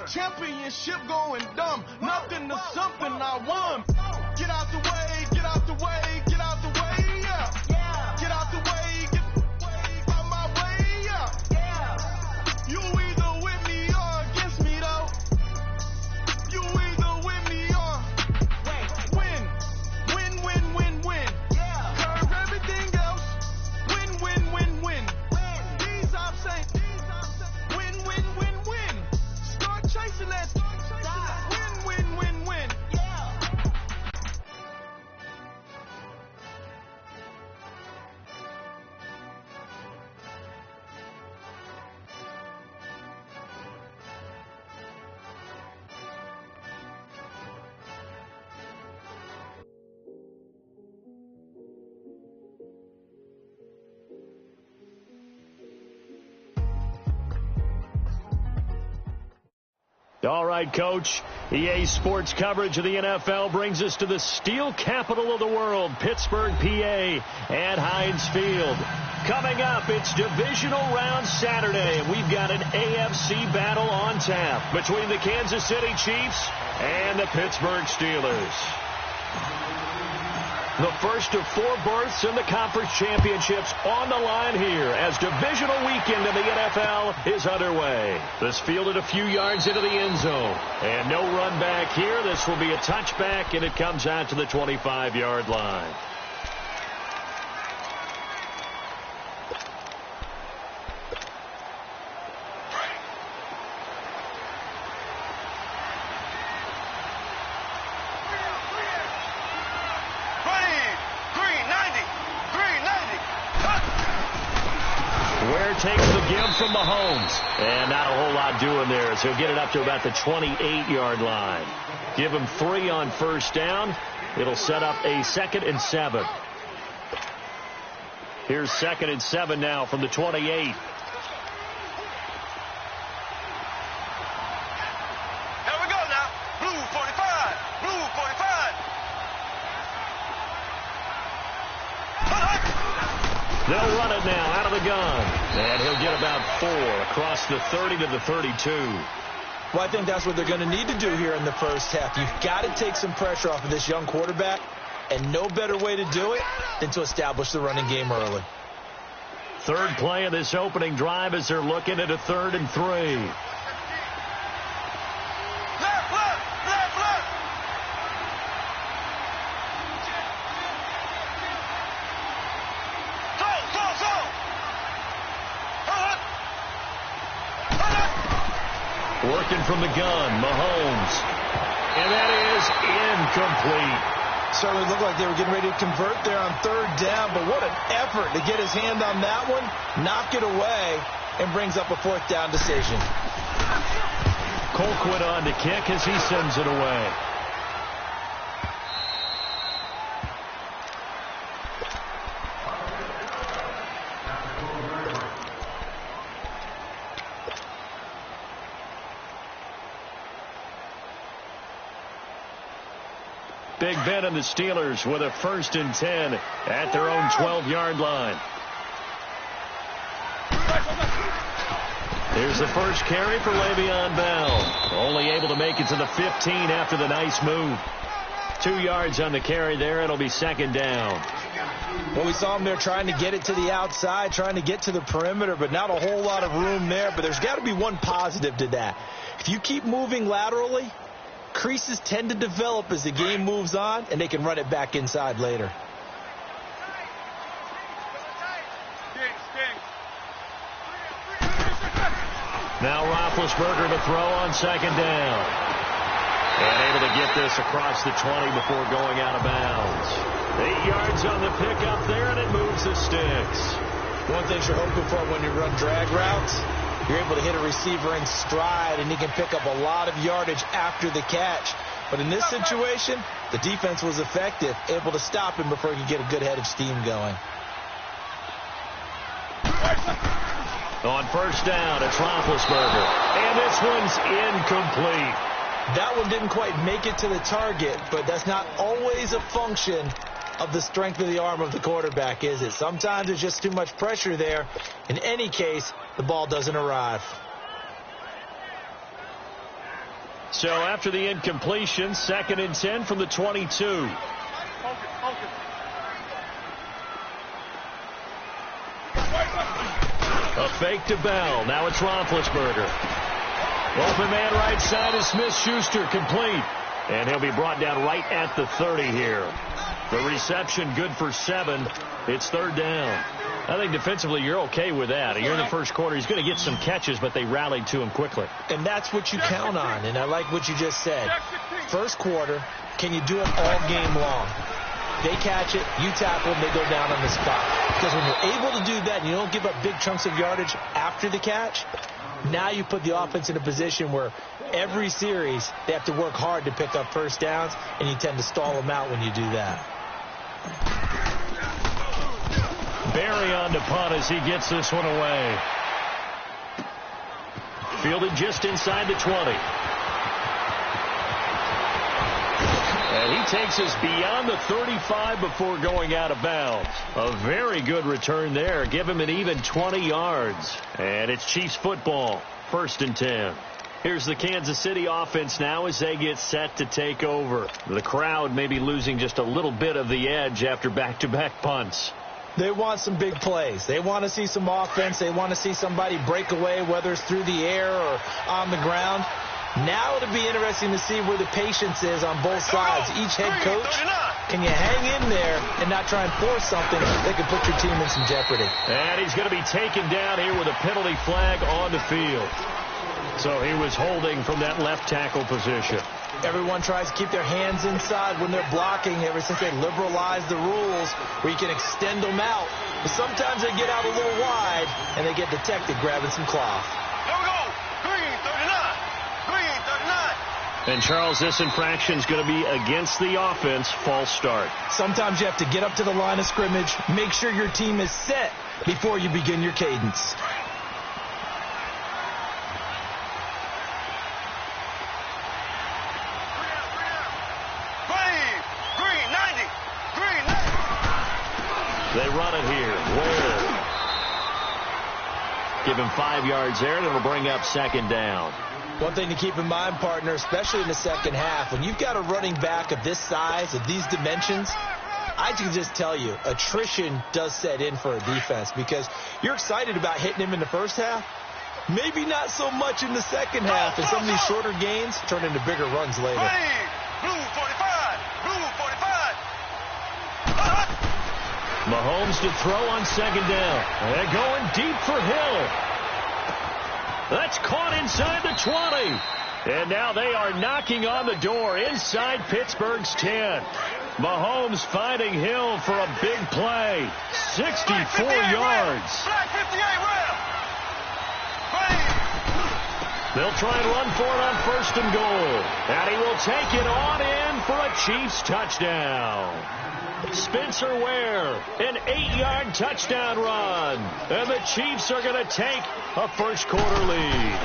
Championship going dumb. Nothing to something I won. Get out the way, get out the way, get out the way, yeah. Get out the way, get out my way, yeah. You either with me or against me, though. You either with me or win. Win, win, win, win. Curve everything else. Win, win, win, win. These I'm saying. Win, win, win, win. Start chasing that. Win, win, win, win. All right, Coach. EA Sports coverage of the NFL brings us to the steel capital of the world, Pittsburgh, PA, at Heinz Field. Coming up, it's divisional round Saturday, and we've got an AFC battle on tap between the Kansas City Chiefs and the Pittsburgh Steelers. The first of 4 berths in the conference championships on the line here as divisional weekend in the NFL is underway. This fielded a few yards into the end zone. And no run back here. This will be a touchback, and it comes out to the 25-yard line. Takes the give from Mahomes. And not a whole lot doing there as he'll get it up to about the 28-yard line. Give him 3 on first down. It'll set up a 2nd and 7. Here's 2nd and 7 now from the 28. Here we go now. Blue 45. Blue 45. They'll run it now out of the gun. And he'll get about 4 across the 30 to the 32. Well, I think that's what they're going to need to do here in the first half. You've got to take some pressure off of this young quarterback, and no better way to do it than to establish the running game early. Third play of this opening drive as they're looking at a 3rd and 3. Working from the gun, Mahomes. And that is incomplete. Certainly looked like they were getting ready to convert there on 3rd down, but what an effort to get his hand on that one, knock it away, and brings up a 4th down decision. Colquitt on to kick as he sends it away. Big Ben and the Steelers with a 1st and 10 at their own 12-yard line. Here's the first carry for Le'Veon Bell. Only able to make it to the 15 after the nice move. 2 yards on the carry there. It'll be 2nd down. Well, we saw him there trying to get it to the outside, trying to get to the perimeter, but not a whole lot of room there. But there's got to be one positive to that. If you keep moving laterally, creases tend to develop as the game moves on, and they can run it back inside later. Now Roethlisberger to throw on 2nd down. And able to get this across the 20 before going out of bounds. 8 yards on the pickup there, and it moves the sticks. One thing you're hoping for when you run drag routes, you're able to hit a receiver in stride, and he can pick up a lot of yardage after the catch. But in this situation, the defense was effective, able to stop him before he could get a good head of steam going. On first down, it's Roethlisberger. And this one's incomplete. That one didn't quite make it to the target, but that's not always a function of the strength of the arm of the quarterback, is it? Sometimes there's just too much pressure there. In any case, the ball doesn't arrive. So after the incompletion, 2nd and 10 from the 22. A fake to Bell. Now it's Roethlisberger. Open man right side is Smith-Schuster, complete. And he'll be brought down right at the 30 here. The reception good for 7. It's 3rd down. I think defensively you're okay with that. You're in the first quarter. He's going to get some catches, but they rallied to him quickly. And that's what you count on. And I like what you just said. First quarter, can you do it all game long? They catch it, you tackle them, they go down on the spot. Because when you're able to do that and you don't give up big chunks of yardage after the catch, now you put the offense in a position where every series they have to work hard to pick up first downs, and you tend to stall them out when you do that. Barry on to punt as he gets this one away. Fielded just inside the 20. And he takes us beyond the 35 before going out of bounds. A very good return there. Give him an even 20 yards. And it's Chiefs football. 1st and 10. Here's the Kansas City offense now as they get set to take over. The crowd may be losing just a little bit of the edge after back-to-back punts. They want some big plays. They want to see some offense. They want to see somebody break away, whether it's through the air or on the ground. Now it'll be interesting to see where the patience is on both sides. Each head coach, can you hang in there and not try and force something that could put your team in some jeopardy? And he's going to be taken down here with a penalty flag on the field. So he was holding from that left tackle position. Everyone tries to keep their hands inside when they're blocking ever since they liberalized the rules where you can extend them out. But sometimes they get out a little wide and they get detected grabbing some cloth. Here we go. Green 39. Green 39. And, Charles, this infraction is going to be against the offense. False start. Sometimes you have to get up to the line of scrimmage, make sure your team is set before you begin your cadence. Green 90. Green 90. They run it here. Where? Give him 5 yards there, and it'll bring up 2nd down. One thing to keep in mind, partner, especially in the second half, when you've got a running back of this size, of these dimensions, I can just tell you, attrition does set in for a defense because you're excited about hitting him in the first half. Maybe not so much in the second half, and some of these shorter gains turn into bigger runs later. Blue 45. Blue 45. Mahomes to throw on 2nd down. They're going deep for Hill. That's caught inside the 20. And now they are knocking on the door inside Pittsburgh's 10. Mahomes finding Hill for a big play. 64 yards. Black 58 round. They'll try and run for it on 1st and goal. And he will take it on in for a Chiefs touchdown. Spencer Ware, an 8-yard touchdown run. And the Chiefs are going to take a first quarter lead.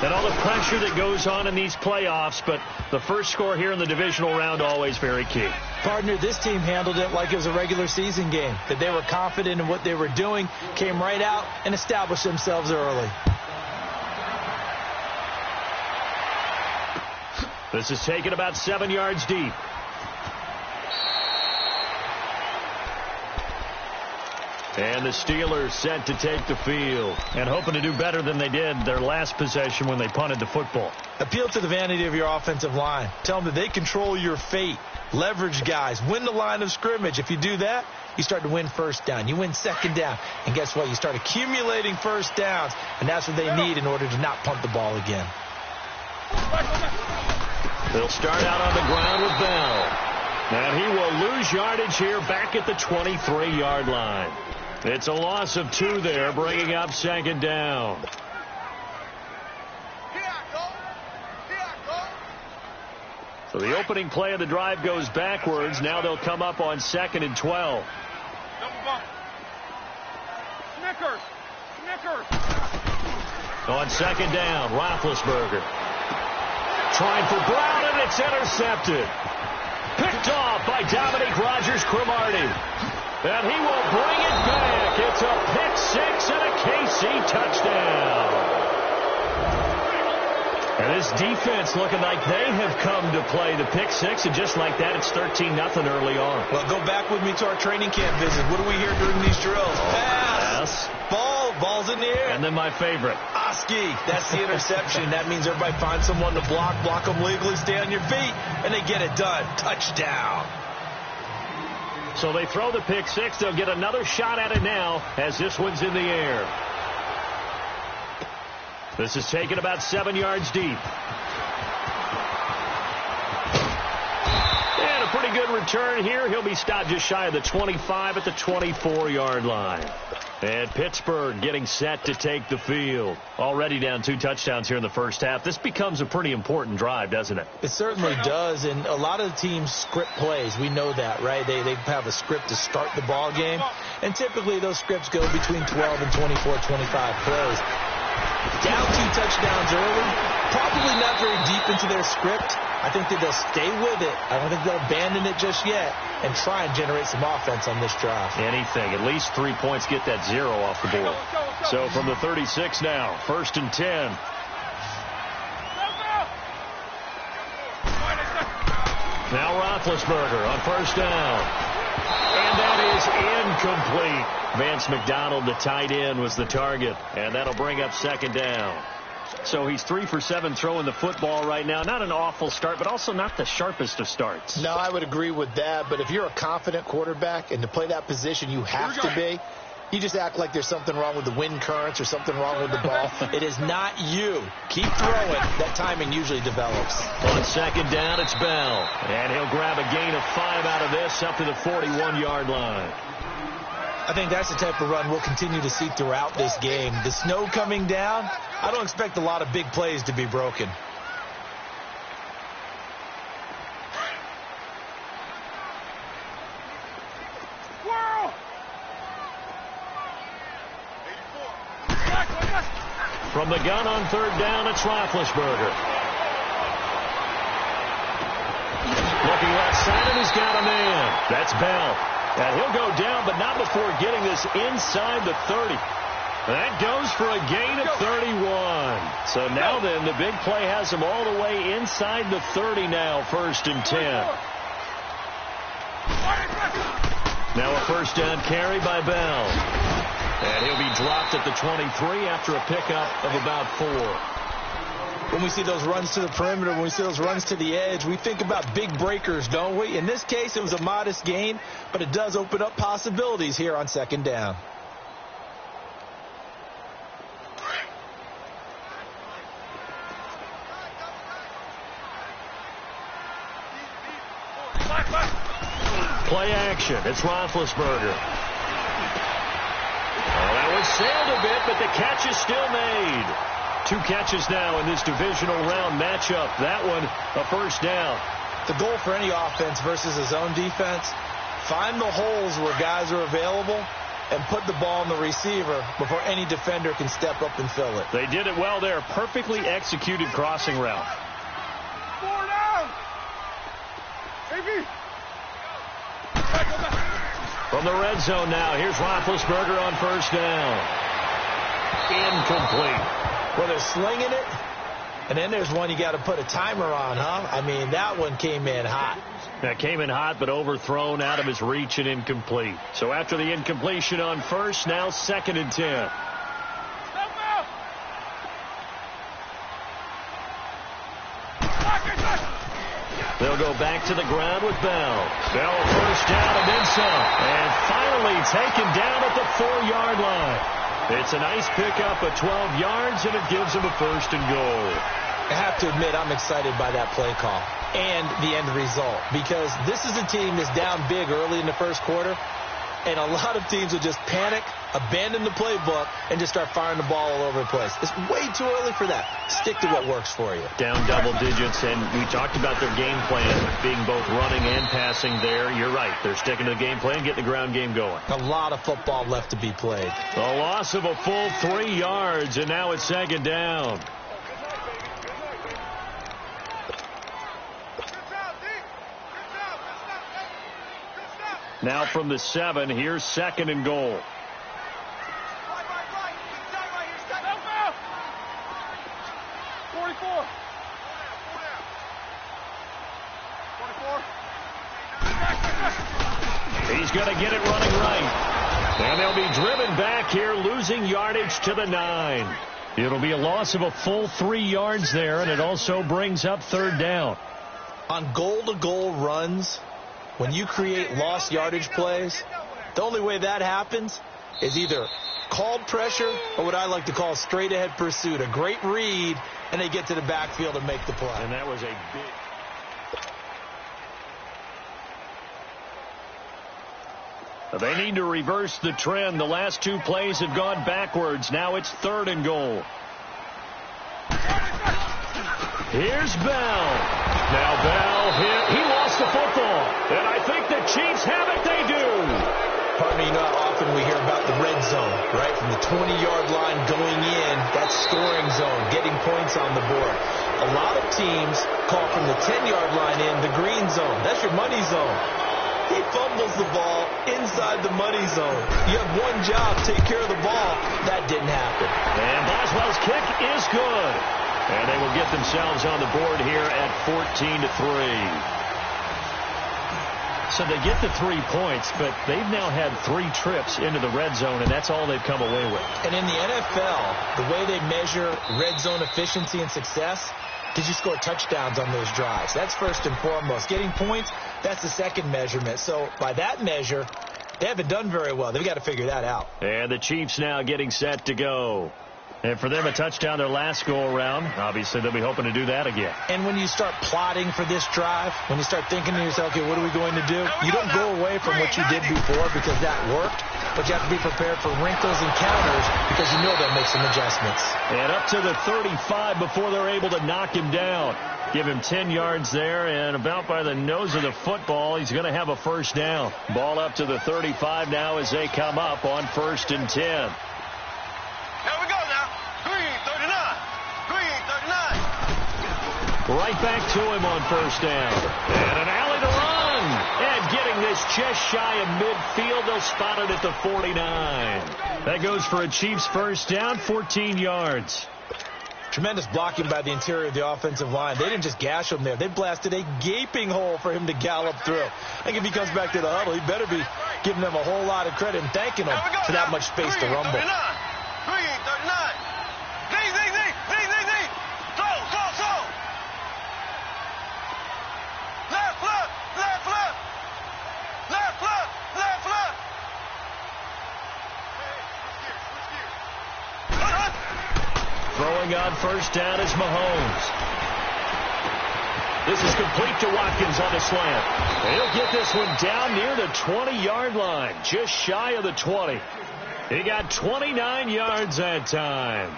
And all the pressure that goes on in these playoffs, but the first score here in the divisional round always very key. Partner, this team handled it like it was a regular season game, that they were confident in what they were doing, came right out and established themselves early. This is taken about 7 yards deep. And the Steelers set to take the field and hoping to do better than they did their last possession when they punted the football. Appeal to the vanity of your offensive line. Tell them that they control your fate. Leverage guys. Win the line of scrimmage. If you do that, you start to win first down. You win 2nd down. And guess what? You start accumulating first downs. And that's what they need in order to not punt the ball again. They'll start out on the ground with Bell. And he will lose yardage here back at the 23-yard line. It's a loss of 2 there, bringing up 2nd down. So the opening play of the drive goes backwards. Now they'll come up on 2nd and 12. Snickers. On 2nd down, Roethlisberger. Trying for Brown, and it's intercepted. Picked off by Dominique Rodgers-Cromartie. And he will bring it back. It's a pick 6 and a KC touchdown. And this defense looking like they have come to play. The pick six, and just like that, it's 13-0 early on. Well, go back with me to our training camp visit. What do we hear during these drills? Pass. Ball's in the air. And then my favorite. Oski. That's the interception. That means everybody finds someone to block them legally, stay on your feet, and they get it done. Touchdown. So they throw the pick six. They'll get another shot at it now as this one's in the air. This is taken about 7 yards deep. And a pretty good return here. He'll be stopped just shy of the 25 at the 24-yard line. And Pittsburgh getting set to take the field. Already down 2 touchdowns here in the first half. This becomes a pretty important drive, doesn't it? It certainly does, and a lot of the teams script plays. We know that, right? They have a script to start the ball game, and typically those scripts go between 12 and 24, 25 plays. Down 2 touchdowns early, probably not very deep into their script. I think that they'll stay with it. I don't think they'll abandon it just yet and try and generate some offense on this drive. Anything. At least 3 points, get that 0 off the board. So from the 36 now, 1st and 10. Now Roethlisberger on 1st down. And that is incomplete. Vance McDonald, the tight end, was the target. And that'll bring up 2nd down. So he's 3 for 7 throwing the football right now. Not an awful start, but also not the sharpest of starts. No, I would agree with that. But if you're a confident quarterback and to play that position you have to be, you just act like there's something wrong with the wind currents or something wrong with the ball. It is not you. Keep throwing. That timing usually develops. On 2nd down, it's Bell. And he'll grab a gain of 5 out of this up to the 41-yard line. I think that's the type of run we'll continue to see throughout this game. The snow coming down, I don't expect a lot of big plays to be broken. From the gun on 3rd down, it's Roethlisberger. Looking left side, and he's got a man. That's Bell. And he'll go down, but not before getting this inside the 30. That goes for a gain of 31. So now then, the big play has him all the way inside the 30 now, 1st and 10. Now a 1st down carry by Bell. And he'll be dropped at the 23 after a pickup of about 4. When we see those runs to the perimeter, when we see those runs to the edge, we think about big breakers, don't we? In this case, it was a modest gain, but it does open up possibilities here on 2nd down. Play action. It's Roethlisberger. Oh, that one sailed a bit, but the catch is still made. 2 catches now in this divisional round matchup. That one, a 1st down. The goal for any offense versus a zone defense, find the holes where guys are available and put the ball on the receiver before any defender can step up and fill it. They did it well there. Perfectly executed crossing route. 4 down. From the red zone now, here's Roethlisberger on 1st down. Incomplete. Well, they're slinging it, and then there's one you got to put a timer on, huh? I mean, that one came in hot. That came in hot, but overthrown out of his reach and incomplete. So after the incompletion on 1st, now 2nd and 10. They'll go back to the ground with Bell. Bell 1st down and then some. And finally taken down at the 4-yard line. It's a nice pickup of 12 yards, and it gives him a 1st and goal. I have to admit, I'm excited by that play call and the end result, because this is a team that's down big early in the 1st quarter, and a lot of teams will just panic, abandon the playbook, and just start firing the ball all over the place. It's way too early for that. Stick to what works for you. Down double digits, and we talked about their game plan being both running and passing there. You're right. They're sticking to the game plan, getting the ground game going. A lot of football left to be played. A loss of a full 3 yards, and now it's 2nd down. Now from the 7, here's 2nd and goal. 44. going to get it running right. And they'll be driven back here, losing yardage to the 9. It'll be a loss of a full 3 yards there, and it also brings up 3rd down. On goal-to-goal runs, when you create lost yardage plays, the only way that happens is either called pressure or what I like to call straight-ahead pursuit. A great read, and they get to the backfield and make the play. And that was a big... They need to reverse the trend. The last 2 plays have gone backwards. Now it's 3rd and goal. Here's Bell. Now Bell hit. He lost the football. And I think the Chiefs have it. They do. Pardon me, not often we hear about the red zone, right? From the 20-yard line going in, that's scoring zone, getting points on the board. A lot of teams call from the 10-yard line in the green zone. That's your money zone. He fumbles the ball inside the money zone. You have one job, take care of the ball. That didn't happen. And Boswell's kick is good. And they will get themselves on the board here at 14-3. So they get the 3 points, but they've now had 3 trips into the red zone, and that's all they've come away with. And in the NFL, the way they measure red zone efficiency and success, did you score touchdowns on those drives? That's first and foremost. Getting points, that's the second measurement. So by that measure, they haven't done very well. They've got to figure that out. And the Chiefs now getting set to go. And for them, a touchdown their last go-around. Obviously, they'll be hoping to do that again. And when you start plotting for this drive, when you start thinking to yourself, okay, what are we going to do? You don't go away from what you did before because that worked, but you have to be prepared for wrinkles and counters because you know they'll make some adjustments. And up to the 35 before they're able to knock him down. Give him 10 yards there, and about by the nose of the football, he's going to have a first down. Ball up to the 35 now as they come up on 1st and 10. Here we go now. Green 39. Green 39. Right back to him on 1st down. And an alley to run. And getting this just shy of midfield. They'll spot it at the 49. That goes for a Chiefs first down, 14 yards. Tremendous blocking by the interior of the offensive line. They didn't just gash him there. They blasted a gaping hole for him to gallop through. I think if he comes back to the huddle, he better be giving them a whole lot of credit and thanking them for that much space to rumble. Green 39. Z. Slow. Left. Throwing on 1st down is Mahomes. This is complete to Watkins on the slant. He'll get this one down near the 20-yard line, just shy of the 20. He got 29 yards that time.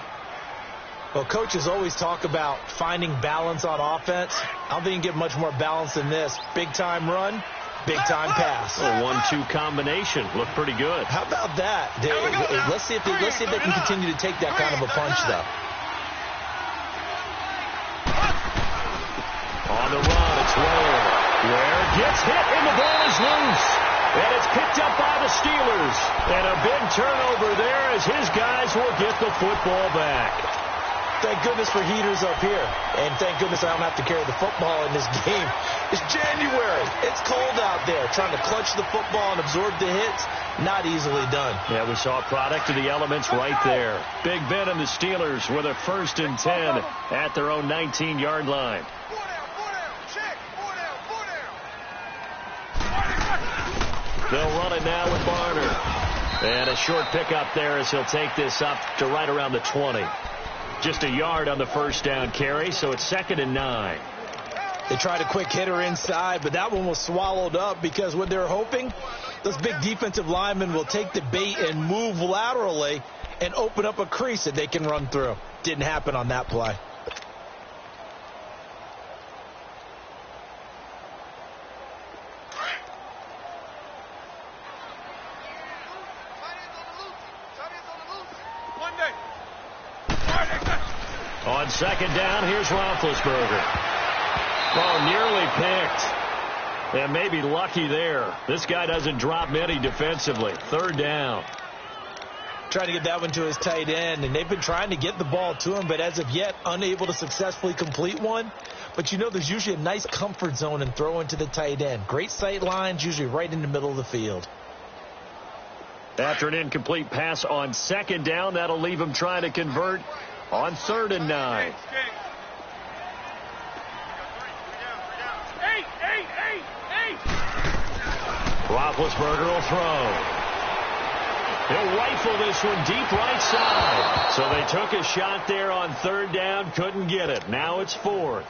Well, coaches always talk about finding balance on offense. I don't think you can get much more balance than this. Big-time run, big-time pass. A 1-2 combination. Looked pretty good. How about that? Let's see if they can continue to take that kind of a punch, though. On the run, it's Ware gets hit, and the ball is loose. And it's picked up by the Steelers. And a big turnover there as his guys will get the football back. Thank goodness for heaters up here. And thank goodness I don't have to carry the football in this game. It's January. It's cold out there. Trying to clutch the football and absorb the hits, not easily done. Yeah, we saw a product of the elements right there. Big Ben and the Steelers with a 1st and 10 at their own 19-yard line. They'll run it now with Barner. And a short pickup there as he'll take this up to right around the 20. Just a yard on the 1st down carry, so it's 2nd and 9. They tried a quick hitter inside, but that one was swallowed up because what they're hoping, those big defensive linemen will take the bait and move laterally and open up a crease that they can run through. Didn't happen on that play. On 2nd down, here's Roethlisberger. Oh, nearly picked. And maybe lucky there. This guy doesn't drop many defensively. 3rd down. Trying to get that one to his tight end, and they've been trying to get the ball to him, but as of yet, unable to successfully complete one. But you know there's usually a nice comfort zone in throwing to the tight end. Great sight lines, usually right in the middle of the field. After an incomplete pass on 2nd down, that'll leave him trying to convert on 3rd and 9. Roethlisberger will throw. He'll rifle this one deep right side. So they took a shot there on 3rd down, couldn't get it. Now it's 4th.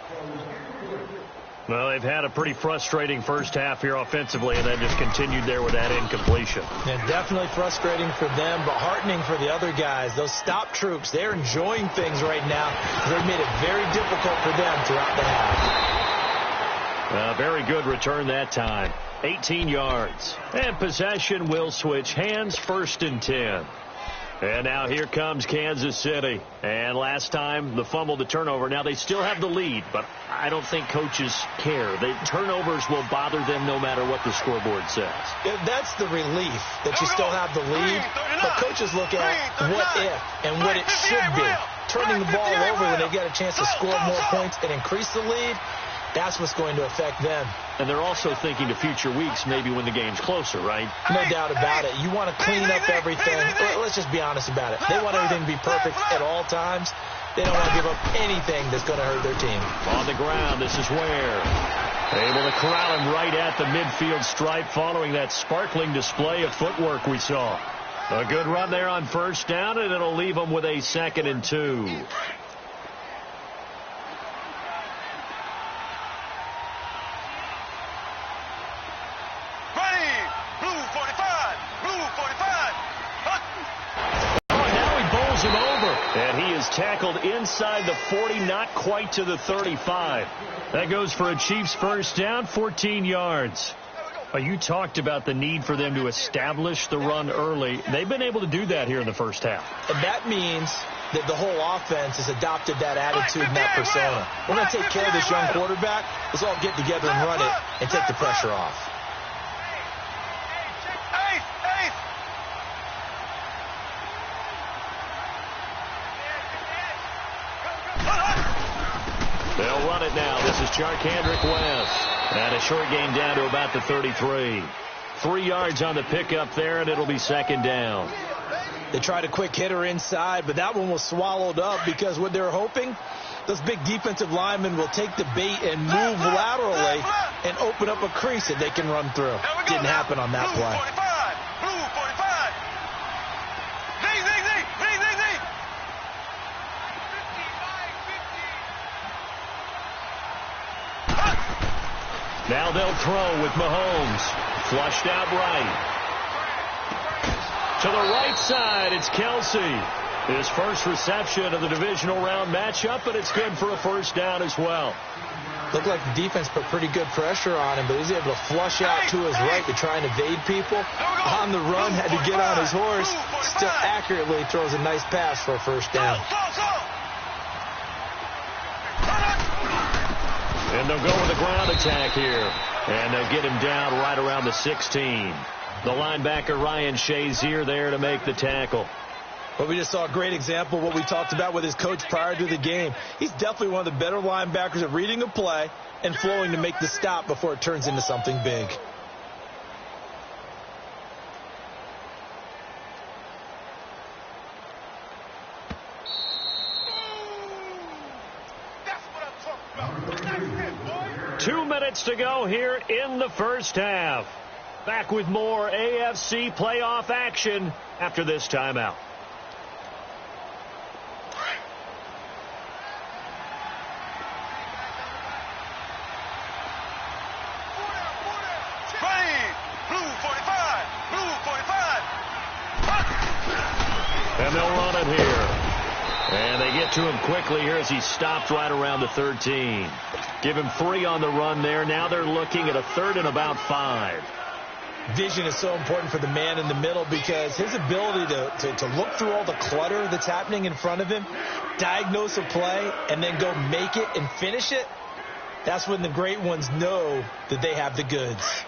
Well, they've had a pretty frustrating first half here offensively, and then just continued there with that incompletion. Yeah, definitely frustrating for them, but heartening for the other guys. Those stop troops, they're enjoying things right now. They've made it very difficult for them throughout the half. Very good return that time. 18 yards. And possession will switch hands, 1st and 10. And now here comes Kansas City. And last time, the fumble, the turnover. Now they still have the lead, but I don't think coaches care. The turnovers will bother them no matter what the scoreboard says. Yeah, that's the relief that you still have the lead. But coaches look at what if and what it should be. Turning the ball over when they get a chance to score more points and increase the lead, that's what's going to affect them. And they're also thinking to future weeks, maybe when the game's closer, right? No doubt about it. You want to clean up everything. Let's just be honest about it. They want everything to be perfect at all times. They don't want to give up anything that's going to hurt their team. On the ground, this is Ware. Able to corral him right at the midfield stripe following that sparkling display of footwork we saw. A good run there on 1st down, and it'll leave them with a 2nd and 2. And he is tackled inside the 40, not quite to the 35. That goes for a Chiefs 1st down, 14 yards. You talked about the need for them to establish the run early. They've been able to do that here in the first half. And that means that the whole offense has adopted that attitude and that persona. We're going to take care of this young quarterback. Let's all get together and run it and take the pressure off. They'll run it now. This is Charkandrick West. And a short gain down to about the 33. 3 yards on the pickup there, and it'll be 2nd down. They tried a quick hitter inside, but that one was swallowed up because what they're hoping, those big defensive linemen will take the bait and move laterally and open up a crease that they can run through. Didn't happen on that play. Now they'll throw with Mahomes. Flushed out right. To the right side, it's Kelsey. His first reception of the divisional round matchup, but it's good for a 1st down as well. Looked like the defense put pretty good pressure on him, but he's able to flush out to his right to try and evade people. On the run, had to get on his horse. Still accurately throws a nice pass for a 1st down. And they'll go with a ground attack here. And they'll get him down right around the 16. The linebacker, Ryan Shazier, there to make the tackle. But we just saw a great example of what we talked about with his coach prior to the game. He's definitely one of the better linebackers at reading a play and flowing to make the stop before it turns into something big. That's what I'm talking about. That's it, boy. 2 minutes to go here in the first half. Back with more AFC playoff action after this timeout. And they'll run it here. And they get to him quickly here as he stopped right around the 13. Give him 3 on the run there. Now they're looking at a 3rd and about 5. Vision is so important for the man in the middle because his ability to look through all the clutter that's happening in front of him, diagnose a play, and then go make it and finish it, that's when the great ones know that they have the goods.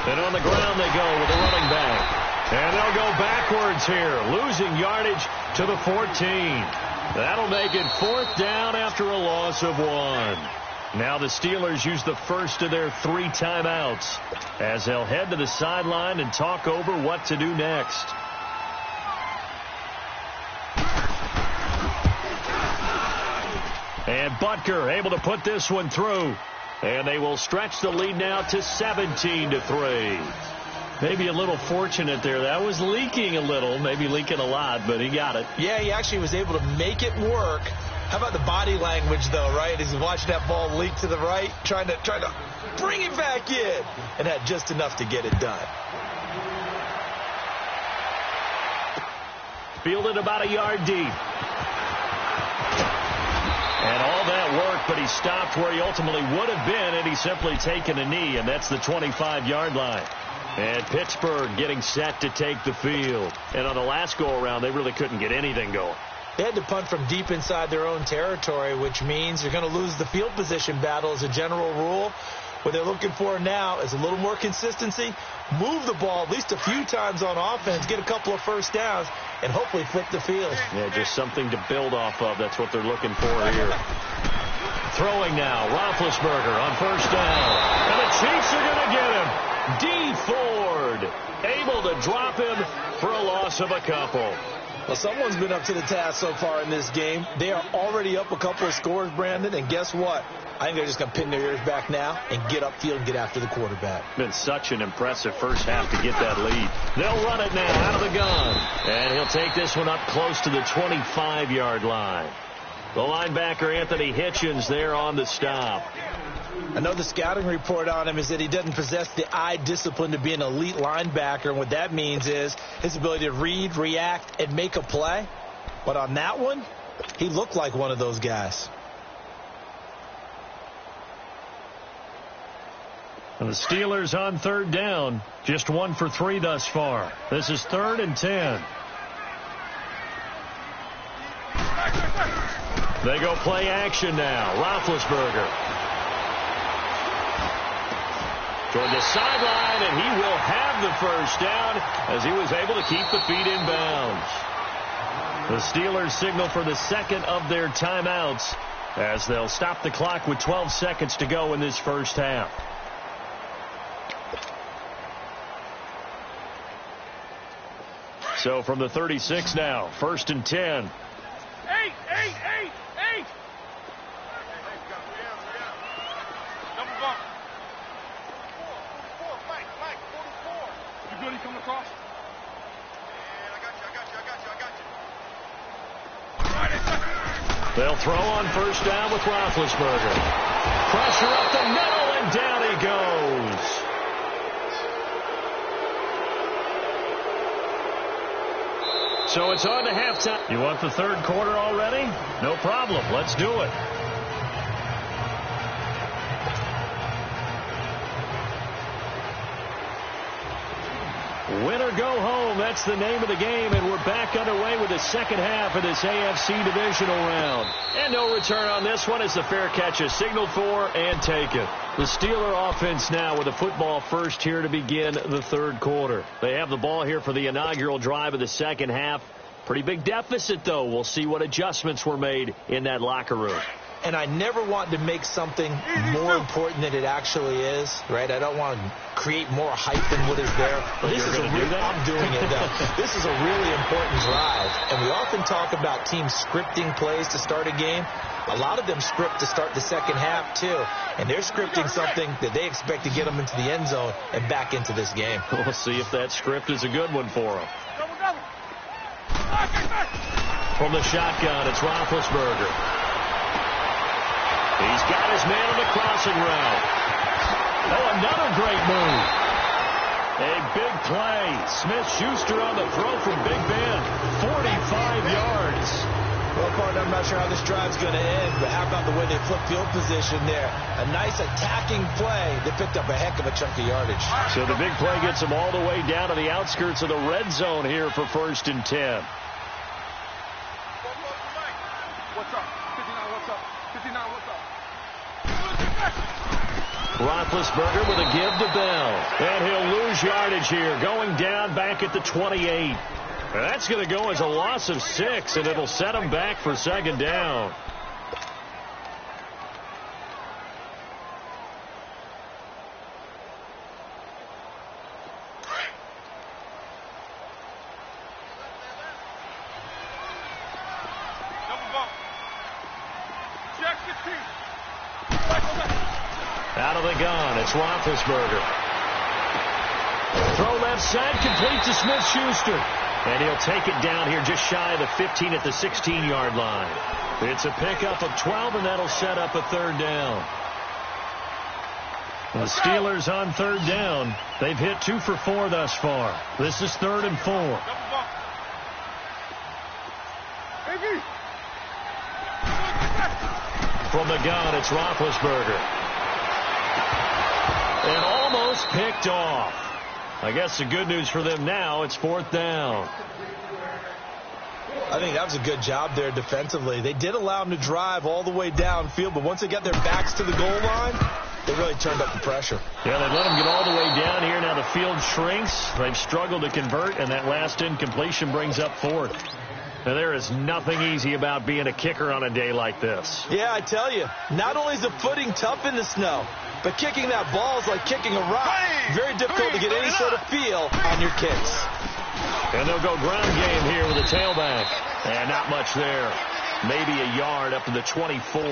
And on the ground they go with the running back. And they'll go backwards here, losing yardage to the 14. That'll make it 4th down after a loss of 1. Now the Steelers use the first of their 3 timeouts as they'll head to the sideline and talk over what to do next. And Butker able to put this one through. And they will stretch the lead now to 17-3. Maybe a little fortunate there. That was leaking a little, maybe leaking a lot, but he got it. Yeah, he actually was able to make it work. How about the body language, though, right? As he's watching that ball leak to the right, trying to bring it back in, and had just enough to get it done. Fielded about a yard deep. And all that work, but he stopped where he ultimately would have been, and he's simply taken a knee, and that's the 25-yard line. And Pittsburgh getting set to take the field. And on the last go-around, they really couldn't get anything going. They had to punt from deep inside their own territory, which means you're going to lose the field position battle as a general rule. What they're looking for now is a little more consistency, move the ball at least a few times on offense, get a couple of first downs, and hopefully flip the field. Yeah, just something to build off of. That's what they're looking for here. Throwing now, Roethlisberger on first down. And the Chiefs are going to get him. D. Ford able to drop him for a loss of a couple. Well, someone's been up to the task so far in this game. They are already up a couple of scores, Brandon, and guess what? I think they're just going to pin their ears back now and get upfield and get after the quarterback. Been such an impressive first half to get that lead. They'll run it now out of the gun. And he'll take this one up close to the 25-yard line. The linebacker, Anthony Hitchens, there on the stop. I know the scouting report on him is that he doesn't possess the eye discipline to be an elite linebacker. And what that means is his ability to read, react, and make a play. But on that one, he looked like one of those guys. And the Steelers on 3rd down. Just 1 for 3 thus far. This is 3rd and 10. They go play action now. Roethlisberger toward the sideline, and he will have the first down as he was able to keep the feet in bounds. The Steelers signal for the second of their timeouts as they'll stop the clock with 12 seconds to go in this first half. So from the 36 now, 1st and 10. 8. Double bump. 44, Mike, 44. You good? He coming across? And I got you. They'll throw on first down with Roethlisberger. Pressure up the middle, and down he goes. So it's on to halftime. You want the 3rd quarter already? No problem. Let's do it. Win or go home. That's the name of the game, and we're back underway with the second half of this AFC divisional round. And no return on this one as the fair catch is signaled for and taken. The Steeler offense now with a football first here to begin the 3rd quarter. They have the ball here for the inaugural drive of the second half. Pretty big deficit, though. We'll see what adjustments were made in that locker room. And I never want to make something more important than it actually is, right? I don't want to create more hype than what is there. But this is a real, I'm doing it, though. This is a really important drive. And we often talk about teams scripting plays to start a game. A lot of them script to start the second half, too. And they're scripting something that they expect to get them into the end zone and back into this game. We'll see if that script is a good one for them. From the shotgun, it's Roethlisberger. He's got his man on the crossing route. Oh, another great move. A big play. Smith-Schuster on the throw from Big Ben. 45 yards. Well, partner, I'm not sure how this drive's going to end, but how about the way they flip field position there? A nice attacking play. They picked up a heck of a chunk of yardage. So the big play gets them all the way down to the outskirts of the red zone here for 1st and 10. What's up? 59, what's up? 59, what's up? Roethlisberger with a give to Bell. And he'll lose yardage here, going down back at the 28. That's going to go as a loss of 6, and it'll set him back for second down. Out of the gun, it's Roethlisberger. Throw left side, complete to Smith-Schuster. And he'll take it down here just shy of the 15 at the 16-yard line. It's a pickup of 12, and that'll set up a third down. The Steelers on third down. They've hit 2 for 4 thus far. This is 3rd and 4. From the gun, it's Roethlisberger. And almost picked off. I guess the good news for them now, it's 4th down. I think that was a good job there defensively. They did allow them to drive all the way downfield, but once they got their backs to the goal line, they really turned up the pressure. Yeah, they let them get all the way down here. Now the field shrinks. They've struggled to convert, and that last incompletion brings up 4th. Now, there is nothing easy about being a kicker on a day like this. Yeah, I tell you, not only is the footing tough in the snow, but kicking that ball is like kicking a rock. Very difficult to get any sort of feel on your kicks. And they'll go ground game here with a tailback. And not much there. Maybe a yard up to the 24.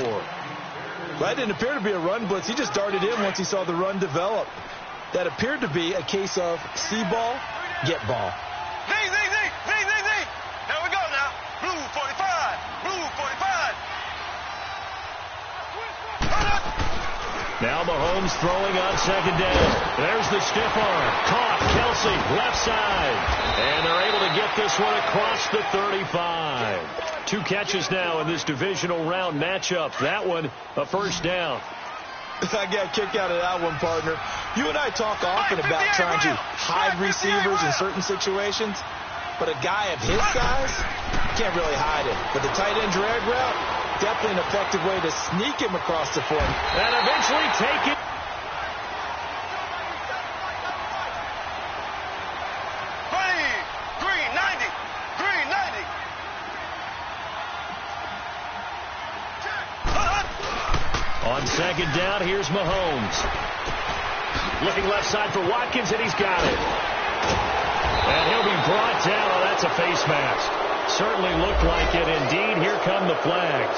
That didn't appear to be a run blitz. He just darted in once he saw the run develop. That appeared to be a case of see ball, get ball. Zing, zing, zing, zing, zing, zing. Here we go now. Blue 45, blue 45. Now Mahomes throwing on second down. There's the stiff arm. Caught. Kelsey, left side. And they're able to get this one across the 35. 2 catches now in this divisional round matchup. That one, a first down. I got a kick out of that one, partner. You and I talk often about trying to hide receivers in certain situations, but a guy of his size can't really hide it. But the tight end drag route, definitely an effective way to sneak him across the front. And eventually take it. Green 90, green 90. On second down, here's Mahomes. Looking left side for Watkins, and he's got it. And he'll be brought down. Oh, that's a face mask. Certainly looked like it. Indeed, here come the flags.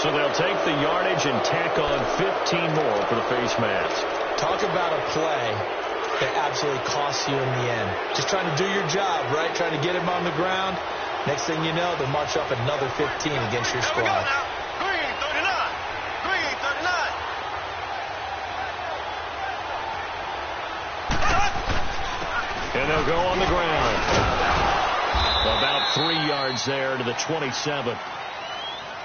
So they'll take the yardage and tack on 15 more for the face mask. Talk about a play that absolutely costs you in the end. Just trying to do your job, right? Trying to get him on the ground. Next thing you know, they'll march up another 15 against your squad. Here we go now. Green 39, green 39. And they'll go on the ground. About 3 yards there to the 27.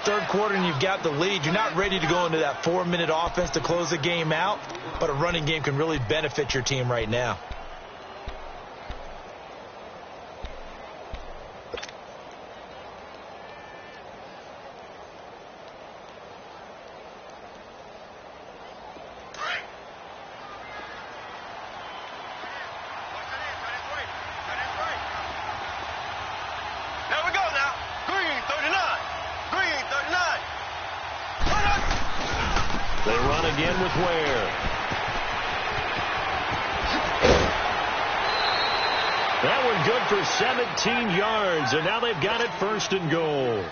Third quarter and you've got the lead. You're not ready to go into that 4-minute offense to close the game out, but a running game can really benefit your team right now. They run again with Ware. That one good for 17 yards, and now they've got it 1st and goal.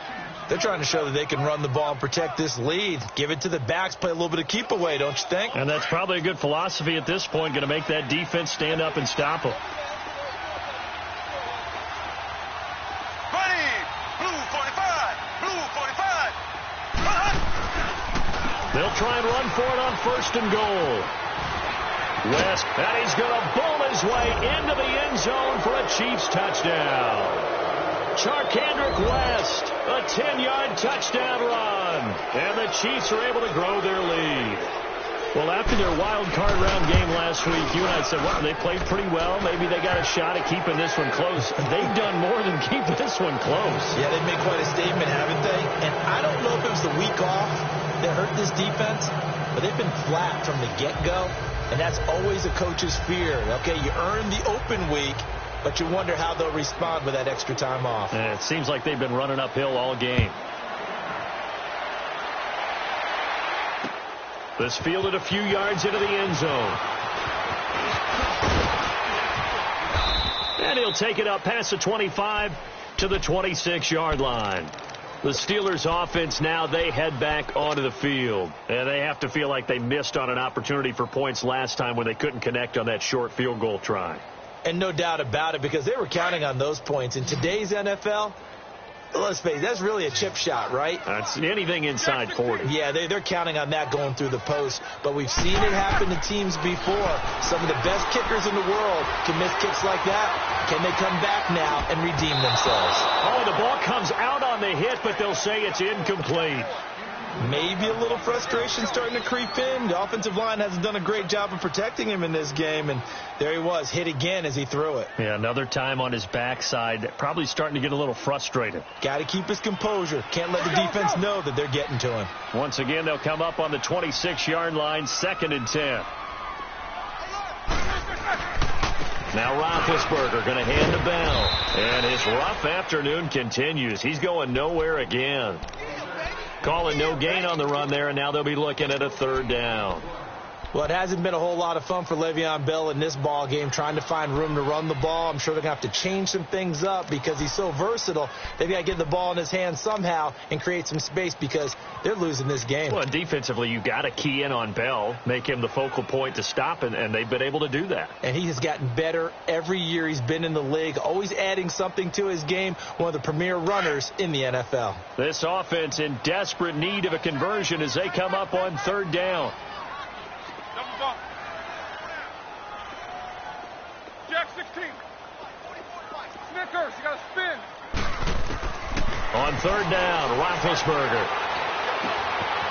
They're trying to show that they can run the ball and protect this lead. Give it to the backs, play a little bit of keep away, don't you think? And that's probably a good philosophy at this point, going to make that defense stand up and stop them. They'll try and run for it on 1st and goal. West, and he's going to boom his way into the end zone for a Chiefs touchdown. Charkandrick West, a 10-yard touchdown run. And the Chiefs are able to grow their lead. Well, after their wild card round game last week, you and I said, well, they played pretty well. Maybe they got a shot at keeping this one close. They've done more than keep this one close. Yeah, they've made quite a statement, haven't they? And I don't know if it was the week off that hurt this defense, but they've been flat from the get-go, and that's always a coach's fear. Okay, you earn the open week, but you wonder how they'll respond with that extra time off. And it seems like they've been running uphill all game. This fielded a few yards into the end zone. And he'll take it up past the 25 to the 26-yard line. The Steelers offense now, they head back onto the field. And they have to feel like they missed on an opportunity for points last time when they couldn't connect on that short field goal try. And no doubt about it, because they were counting on those points. In today's NFL, let's face it, that's really a chip shot, right? That's anything inside 40. Yeah, they're counting on that going through the post. But we've seen it happen to teams before. Some of the best kickers in the world can miss kicks like that. Can they come back now and redeem themselves? Oh, the ball comes out on the hit, but they'll say it's incomplete. Maybe a little frustration starting to creep in. The offensive line hasn't done a great job of protecting him in this game, and there he was, hit again as he threw it. Yeah, another time on his backside, probably starting to get a little frustrated. Got to keep his composure. Can't let the defense know that they're getting to him. Once again, they'll come up on the 26-yard line, 2nd and 10. Now Roethlisberger going to hand the bell, and his rough afternoon continues. He's going nowhere again. Calling no gain on the run there, and now they'll be looking at a 3rd down. Well, it hasn't been a whole lot of fun for Le'Veon Bell in this ball game, trying to find room to run the ball. I'm sure they're going to have to change some things up because he's so versatile. They've got to get the ball in his hands somehow and create some space because they're losing this game. Well, defensively, you got to key in on Bell, make him the focal point to stop, and they've been able to do that. And he has gotten better every year he's been in the league, always adding something to his game, one of the premier runners in the NFL. This offense in desperate need of a conversion as they come up on 3rd down. Jack 16. Snickers, you got to spin. On 3rd down, Roethlisberger.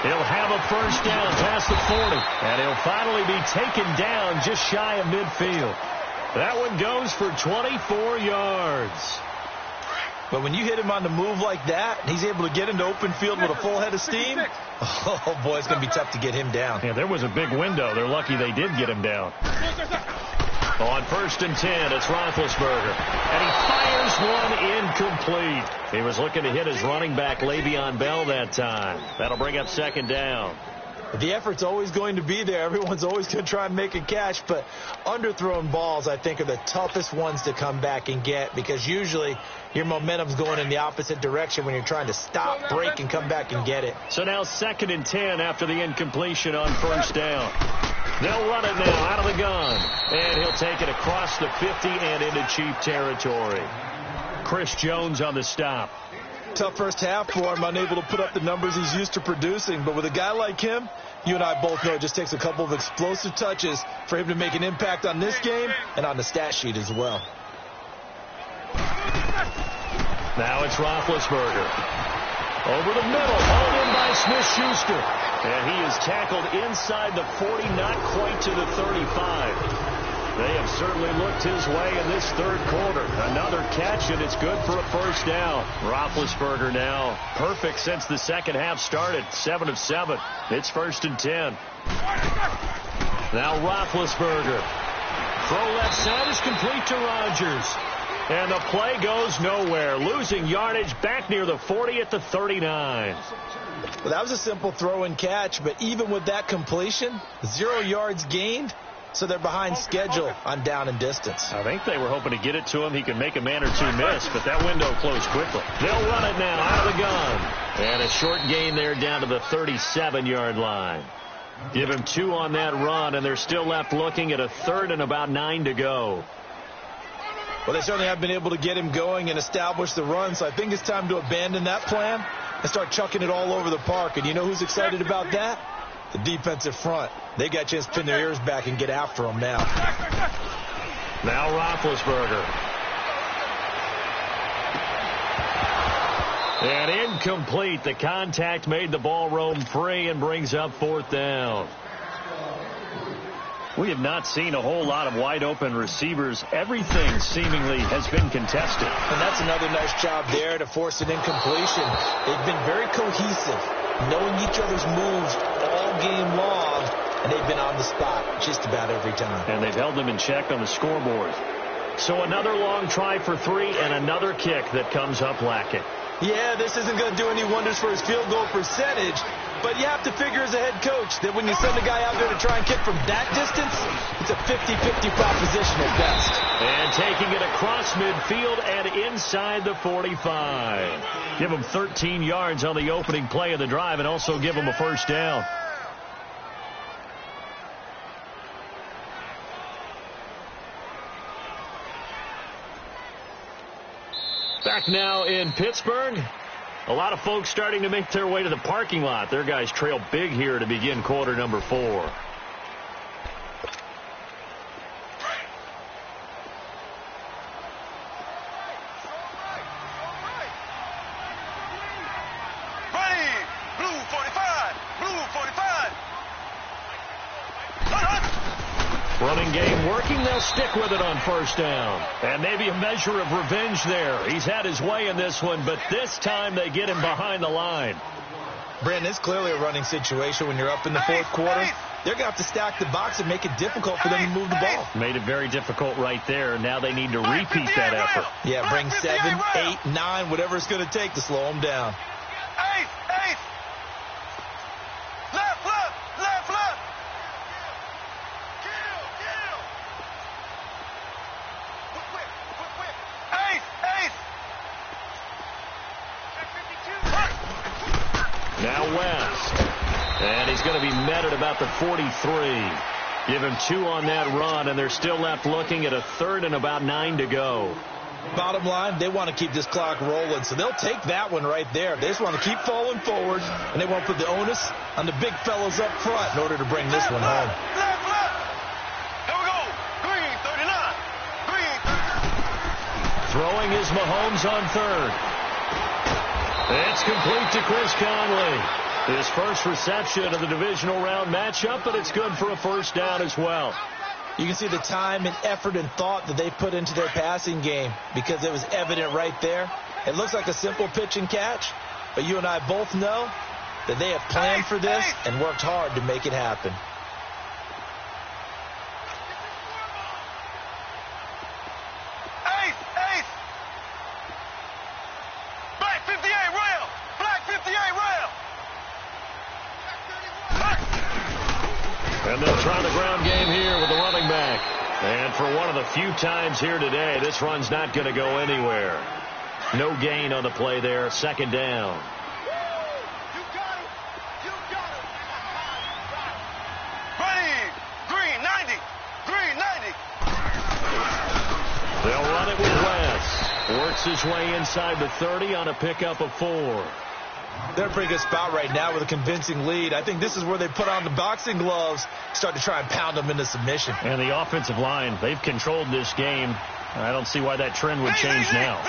He'll have a 1st down past the 40. And he'll finally be taken down just shy of midfield. That one goes for 24 yards. But when you hit him on the move like that, he's able to get into open field with a full head of steam. Oh, boy, it's going to be tough to get him down. Yeah, there was a big window. They're lucky they did get him down. On 1st and 10, it's Roethlisberger. And he fires one incomplete. He was looking to hit his running back, Le'Veon Bell, that time. That'll bring up 2nd down. The effort's always going to be there. Everyone's always going to try and make a catch, but underthrown balls, I think, are the toughest ones to come back and get because usually your momentum's going in the opposite direction when you're trying to stop, break, and come back and get it. So now 2nd and 10 after the incompletion on 1st down. They'll run it now out of the gun, and he'll take it across the 50 and into Chief territory. Chris Jones on the stop. Tough first half for him, unable to put up the numbers he's used to producing. But with a guy like him, you and I both know it just takes a couple of explosive touches for him to make an impact on this game and on the stat sheet as well. Now it's Roethlisberger. Over the middle, hauled in by Smith-Schuster. And he is tackled inside the 40, not quite to the 35. They have certainly looked his way in this 3rd quarter. Another catch, and it's good for a 1st down. Roethlisberger now perfect since the 2nd half started. 7 of 7. It's 1st and 10. Now Roethlisberger. Throw left side is complete to Rodgers. And the play goes nowhere. Losing yardage back near the 40 at the 39. Well, that was a simple throw and catch, but even with that completion, 0 yards gained. So they're behind schedule on down and distance. I think they were hoping to get it to him. He could make a man or two miss, but that window closed quickly. They'll run it now out of the gun. And a short gain there down to the 37-yard line. Give him 2 on that run, and they're still left looking at a 3rd and about 9 to go. Well, they certainly have been able to get him going and establish the run, so I think it's time to abandon that plan and start chucking it all over the park. And you know who's excited about that? The defensive front. They got a chance to pin their ears back and get after him now. Now Roethlisberger. And incomplete. The contact made the ball roam free and brings up 4th down. We have not seen a whole lot of wide open receivers. Everything seemingly has been contested. And that's another nice job there to force an incompletion. They've been very cohesive, knowing each other's moves all game long. and they've been on the spot just about every time. And they've held them in check on the scoreboard. So another long try for 3 and another kick that comes up lacking. Yeah, this isn't going to do any wonders for his field goal percentage, but you have to figure as a head coach that when you send a guy out there to try and kick from that distance, it's a 50-50 proposition at best. And taking it across midfield and inside the 45. Give him 13 yards on the opening play of the drive and also give him a first down. Back now in Pittsburgh. A lot of folks starting to make their way to the parking lot. Their guys trail big here to begin quarter number 4. Ready. Blue 45. Blue 45. Running game working. They'll stick with it on first down. And maybe a measure of revenge there. He's had his way in this one, but this time they get him behind the line. Brandon, it's clearly a running situation when you're up in the fourth quarter. They're going to have to stack the box and make it difficult for them to move the ball. Made it very difficult right there. Now they need to repeat that effort. Yeah, bring 7, 8, 9, whatever it's going to take to slow them down. Ace. Left. Ace. Now West. And he's going to be met at about the 43. Give him 2 on that run, and they're still left looking at a 3rd and about 9 to go. Bottom line, they want to keep this clock rolling, so they'll take that one right there. They just want to keep falling forward, and they won't put the onus on the big fellows up front in order to bring this one home. Left. Here we go. Green 39. Throwing is Mahomes on 3rd. It's complete to Chris Conley. His first reception of the divisional round matchup, but it's good for a first down as well. You can see the time and effort and thought that they put into their passing game because it was evident right there. It looks like a simple pitch and catch, but you and I both know that they have planned for this and worked hard to make it happen. Ace. Black 58 rail. Black 58 rail. And they'll try the ground game here with the running back. And for one of the few times here today, this run's not going to go anywhere. No gain on the play there. Second down. Ready. Green 90. They'll run it with West. Works his way inside the 30 on a pickup of 4. They're in a pretty good spot right now with a convincing lead. I think this is where they put on the boxing gloves, start to try and pound them into submission. And the offensive line, they've controlled this game. I don't see why that trend would change now.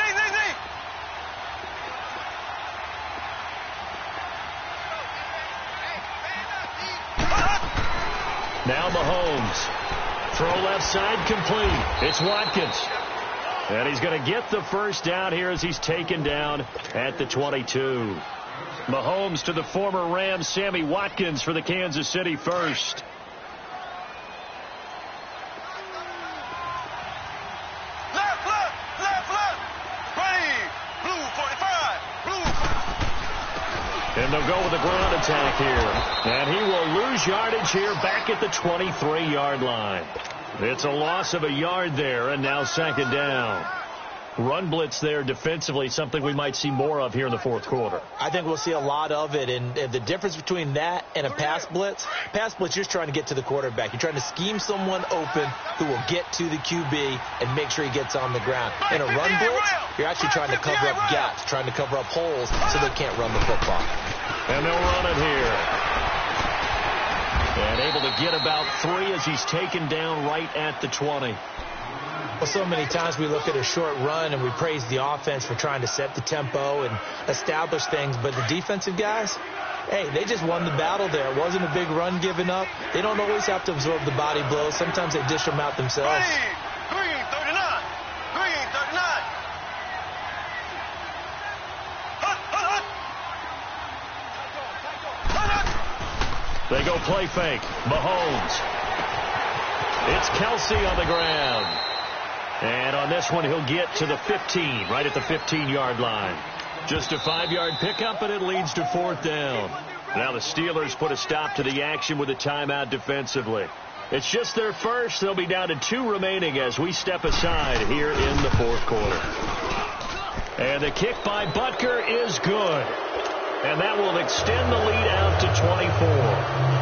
Now Mahomes. Throw left side complete. It's Watkins. And he's going to get the first down here as he's taken down at the 22. Mahomes to the former Rams, Sammy Watkins for the Kansas City first. Left. Ready. Blue 45. And they'll go with the ground attack here. And he will lose yardage here back at the 23-yard line. It's a loss of a yard there, and now second down. Run blitz there defensively, something we might see more of here in the fourth quarter. I think we'll see a lot of it, and the difference between that and a pass blitz, you're just trying to get to the quarterback. You're trying to scheme someone open who will get to the QB and make sure he gets on the ground. In a run blitz, you're actually trying to cover up gaps, trying to cover up holes so they can't run the football. And they'll run it here. And able to get about 3 as he's taken down right at the 20. Well, so many times we look at a short run and we praise the offense for trying to set the tempo and establish things, but the defensive guys, hey, they just won the battle there. It wasn't a big run given up. They don't always have to absorb the body blows. Sometimes they dish them out themselves. Green 39. They go play fake. Mahomes. It's Kelsey on the ground. And on this one, he'll get to the 15, right at the 15-yard line. Just a 5-yard pickup, and it leads to fourth down. Now the Steelers put a stop to the action with a timeout defensively. It's just their first. They'll be down to 2 remaining as we step aside here in the fourth quarter. And the kick by Butker is good. And that will extend the lead out to 24.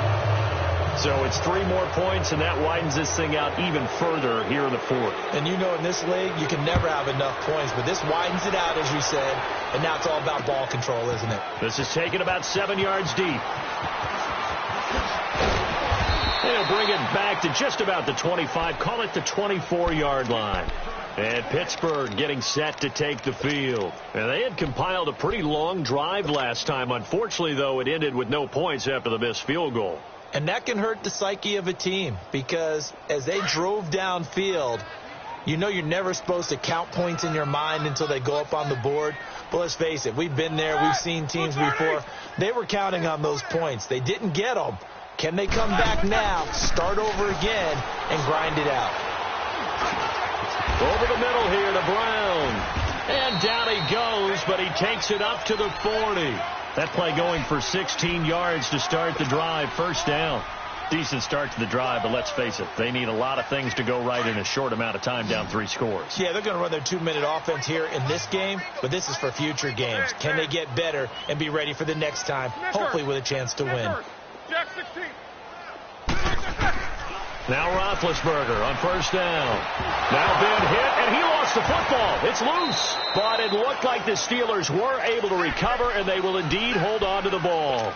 So it's 3 more points, and that widens this thing out even further here in the fourth. And you know in this league, you can never have enough points, but this widens it out, as you said, and now it's all about ball control, isn't it? This is taken about 7 yards deep. They'll bring it back to just about the 25, call it the 24-yard line. And Pittsburgh getting set to take the field. And they had compiled a pretty long drive last time. Unfortunately, though, it ended with no points after the missed field goal. And that can hurt the psyche of a team because as they drove downfield, you know you're never supposed to count points in your mind until they go up on the board. But let's face it, we've been there. We've seen teams before. They were counting on those points. They didn't get them. Can they come back now, start over again, and grind it out? Over the middle here to Brown. And down he goes, but he takes it up to the 40. That play going for 16 yards to start the drive. First down. Decent start to the drive, but let's face it, they need a lot of things to go right in a short amount of time, down 3 scores. Yeah, they're going to run their 2-minute offense here in this game, but this is for future games. Can they get better and be ready for the next time, hopefully with a chance to win? Jack 16. Now Roethlisberger on first down. Now been hit, and he lost the football. It's loose. But it looked like the Steelers were able to recover, and they will indeed hold on to the ball.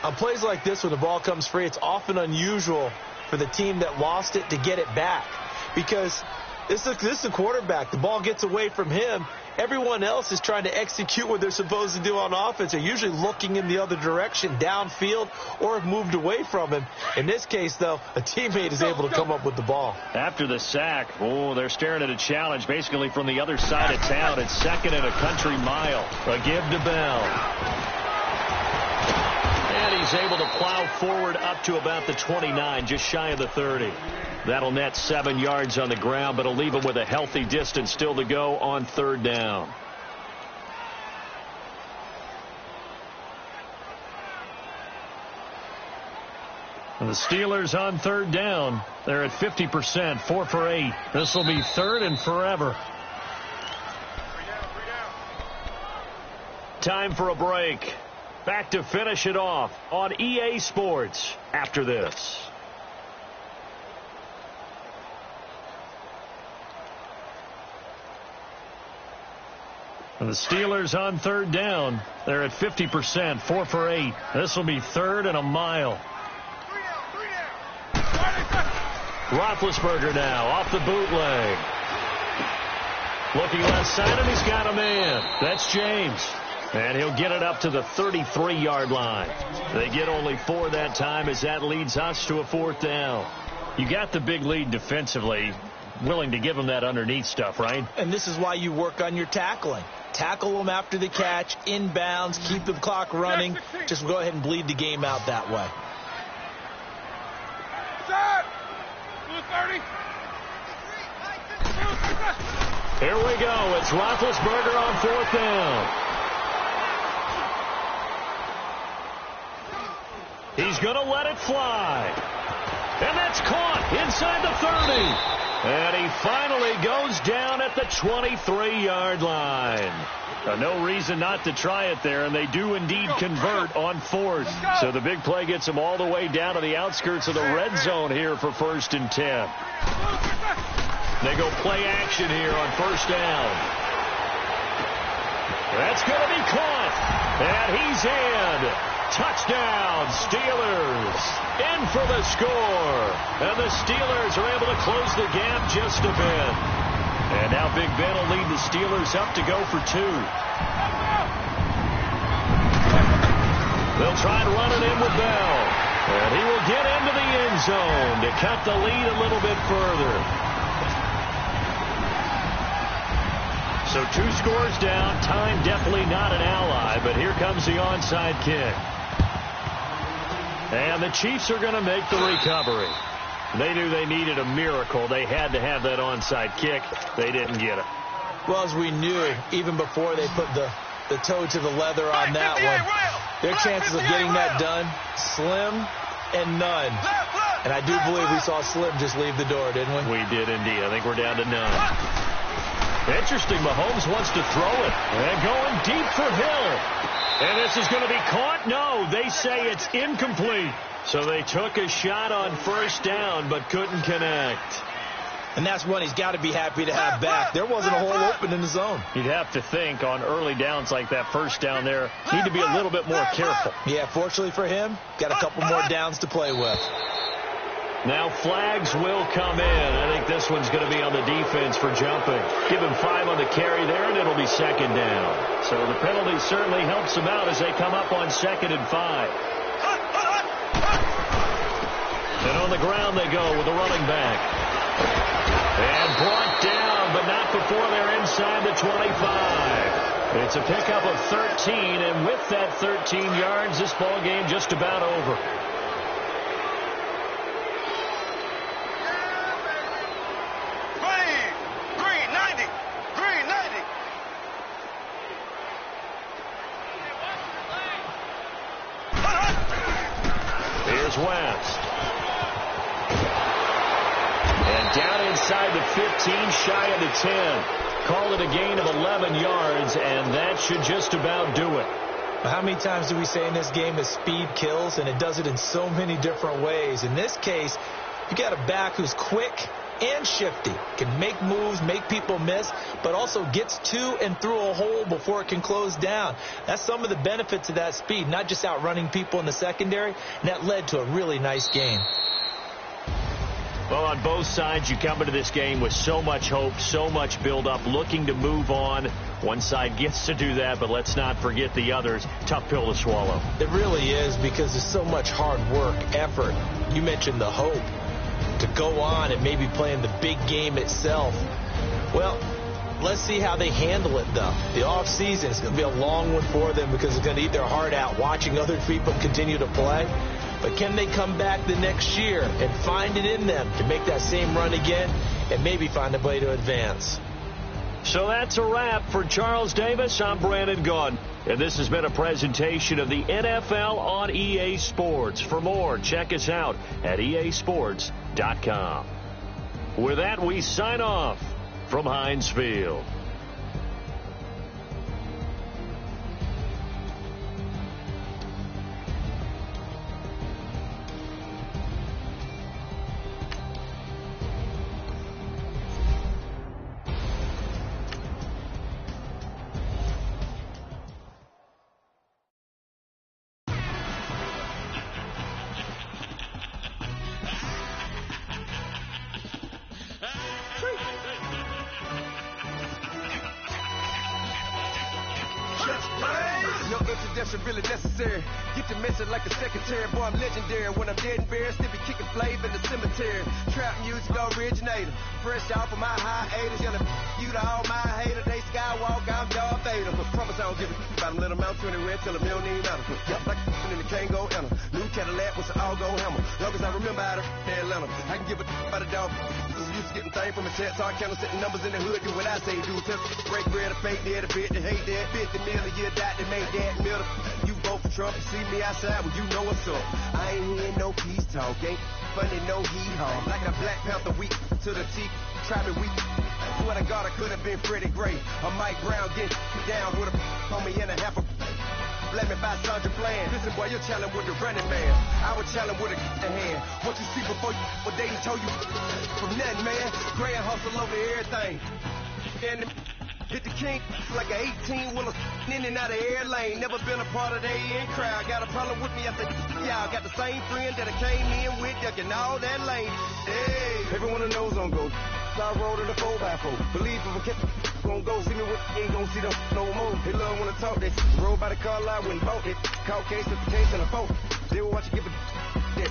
On plays like this, when the ball comes free, it's often unusual for the team that lost it to get it back. Because this is the quarterback. The ball gets away from him. Everyone else is trying to execute what they're supposed to do on offense. They're usually looking in the other direction, downfield, or have moved away from him. In this case, though, a teammate is able to come up with the ball. After the sack, they're staring at a challenge basically from the other side of town. It's 2nd and a country mile. A give to Bell. And he's able to plow forward up to about the 29, just shy of the 30. That'll net 7 yards on the ground, but it'll leave him with a healthy distance still to go on 3rd down. And the Steelers on 3rd down. They're at 50%, 4 for 8. This will be 3rd and forever. Time for a break. Back to finish it off on EA Sports after this. And the Steelers on 3rd down. They're at 50%, 4 for 8. This will be 3rd and a mile. Roethlisberger now off the bootleg. Looking left side, and he's got a man. That's James. And he'll get it up to the 33-yard line. They get only 4 that time as that leads us to a 4th down. You got the big lead defensively. Willing to give them that underneath stuff, right? And this is why you work on your tackling. Tackle them after the catch, inbounds, keep the clock running. Just go ahead and bleed the game out that way. Here we go. It's Roethlisberger on 4th down. He's going to let it fly. And that's caught inside the 30. And he finally goes down at the 23-yard line. No reason not to try it there, and they do indeed convert on 4th. So the big play gets them all the way down to the outskirts of the red zone here for 1st and 10. They go play action here on 1st down. That's going to be caught. And he's in. Touchdown, Steelers. In for the score. And the Steelers are able to close the gap just a bit. And now Big Ben will lead the Steelers up to go for 2. They'll try and run it in with Bell. And he will get into the end zone to cut the lead a little bit further. So 2 scores down. Time definitely not an ally, but here comes the onside kick. And the Chiefs are going to make the recovery. They knew they needed a miracle. They had to have that onside kick. They didn't get it. Well, as we knew, even before they put the toe to the leather on that one, their chances of getting that done, slim and none. And I do believe we saw Slim just leave the door, didn't we? We did indeed. I think we're down to none. Interesting, Mahomes wants to throw it. And going deep for Hill. And this is going to be caught? No, they say it's incomplete. So they took a shot on first down but couldn't connect. And that's one he's got to be happy to have back. There wasn't a hole open in the zone. You'd have to think on early downs like that first down there, need to be a little bit more careful. Yeah, fortunately for him, got a couple more downs to play with. Now flags will come in. I think this one's going to be on the defense for jumping. Give him 5 on the carry there, and it'll be second down. So the penalty certainly helps them out as they come up on 2nd and 5. And on the ground they go with the running back. And brought down, but not before they're inside the 25. It's a pickup of 13, and with that 13 yards, this ball game just about over. Green 90. Green 90. Here's West. And down inside the 15, shy of the 10. Call it a gain of 11 yards, and that should just about do it. How many times do we say in this game that speed kills, and it does it in so many different ways? In this case, you got a back who's quick and shifty, can make moves, make people miss, but also gets to and through a hole before it can close down. That's some of the benefits of that speed, not just outrunning people in the secondary, and that led to a really nice game. Well, on both sides, you come into this game with so much hope, so much build-up, looking to move on. One side gets to do that, but let's not forget the others. Tough pill to swallow. It really is, because there's so much hard work, effort. You mentioned the hope to go on and maybe play in the big game itself. Well, let's see how they handle it, though. The offseason is going to be a long one for them because it's going to eat their heart out watching other people continue to play. But can they come back the next year and find it in them to make that same run again and maybe find a way to advance? So that's a wrap for Charles Davis. I'm Brandon Gaudin, and this has been a presentation of the NFL on EA Sports. For more, check us out at easports.com. With that, we sign off from Heinz Field. Really necessary. Get your message like a secretary. Boy, I'm legendary. When I'm dead and buried, still be kicking flavor in the cemetery. Trap music originator. Fresh off of my hiatus. Yelling you to all my haters. They skywalk, I'm Darth Vader. Promise I don't give a about them little Mount 20 red. Tell them you don't need matter. Yeah, like in the Kango enter. New Cadillac with an all-go hammer. Long as I remember how to Atlanta. I can give a about a dog. Used to getting things from a set. So I count setting numbers in the hood. Do what I say do. Tell break bread, a fake dead, a bit, they hate that. 50 million a year, that they made that middle. You vote for Trump, you see me outside, well, you know what's up. I ain't hearing no peace talk, ain't funny, no hee-haw. Like the Black Panther weak to the teeth, try me weak. Swear to God, I could have been Freddie Gray. Or Mike Brown getting down with a on me and a half a. Let me buy Sandra Bland. Listen, boy, you're challenging with the running man. I was challenging with a hand. What you see before you, what they told you from nothing, man. Gray and hustle over everything. And hit the king like an 18-wheeler in and out of air lane. Never been a part of the in crowd. Got a problem with me after y'all. Got the same friend that I came in with, ducking all that lane. Hey, everyone knows on go. I roll to the 4x4. Believe if I kept gon' go see me with ain't gon' see them no more. They love when I talk. They roll by the car lot when bought it. Caught case of the case and a phone. They will watch you give a that.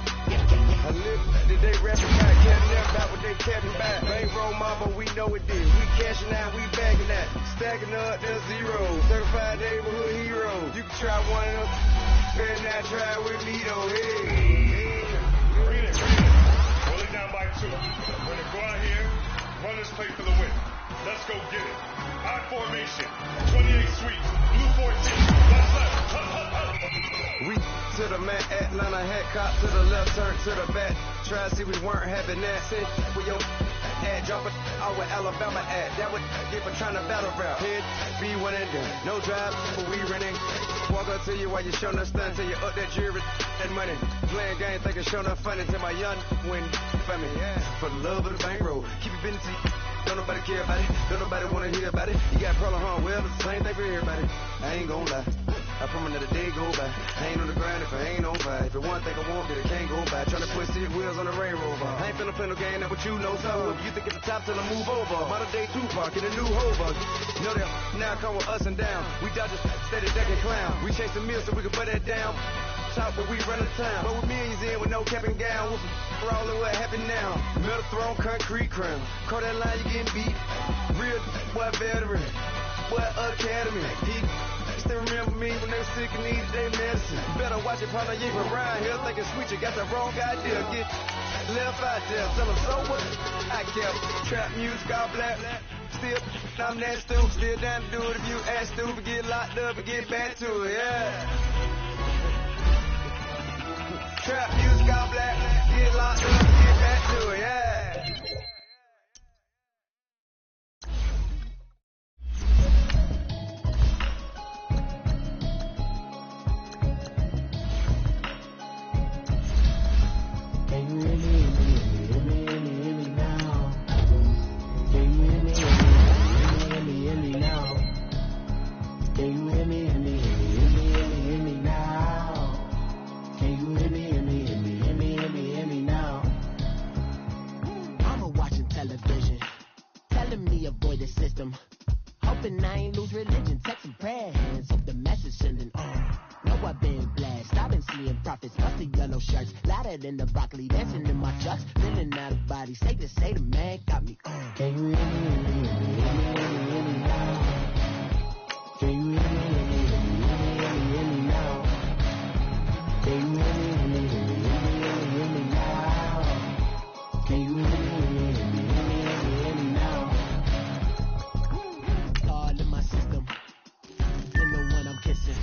I live today rapping by catching that about what they catching by. Bankroll mama, we know it did. We cashing out, we bagging that. Stacking up, there's zero. Certified neighborhood hero. You can try one of them. Better not try with me, though, hey. Bring it. Roll it down by 2. We're going to go out here, run this play for the win. Let's go get it. High formation, 28 sweep, blue 14. That's left. We to the man, Atlanta head cop to the left, turn to the back. Try to see we weren't having that. Sit with your ad, drop it out with Alabama ad. That would get for trying to battle rap. Head, be one and done. No drive, but we running. Walk up to you while you showing us stun till you up that jury and money. Playing game, thinking showing up funny till my young win for me. Yeah. For the love of the bankroll, keep it busy. Don't nobody care about it. Don't nobody wanna hear about it. You got problem, huh? Well, it's the same thing for everybody. I ain't gon' lie. I promise that a day go by. I ain't on the grind if I ain't on fire. If it one thing I want, then it can't go by. Tryna put 6 wheels on the railroad bar. I ain't finna play no game, that what you know. So if you think at the top till I move over. Modern day Tupac in a new hover. Know that now come with us and down. We dodgers, steady decking clown. We chase the meal so we can put that down. Top but we run the town. But with millions in with no cap and gown. We're all in what happened now. Metal throne, concrete crown. Call that line, you getting beat. Real boy veteran. Boy academy. He still remember me when they were sick and needed their medicine. Better watch it, partner, you ain't around here thinking sweet. You got the wrong idea. Get left out there. Tell them so what? I kept trap music all black. Still, I'm that stupid. Still down to do it if you ask stupid. Get locked up and get back to it, yeah. Trap music all black. Get locked up and get back to it, yeah. Hoping I ain't lose religion, texting prayer hands, hope the message sending on. Know I've been blessed, I've been seeing prophets, musty yellow shirts, louder than the broccoli, dancing in my chucks, feeling out of body, say the man got me on. Can you hear me, hear me, hear me now? Can you hear me, hear me, hear me now? Can you hear me, hear me, hear me now? Can you hear me, hear me, hear me now? Kissing.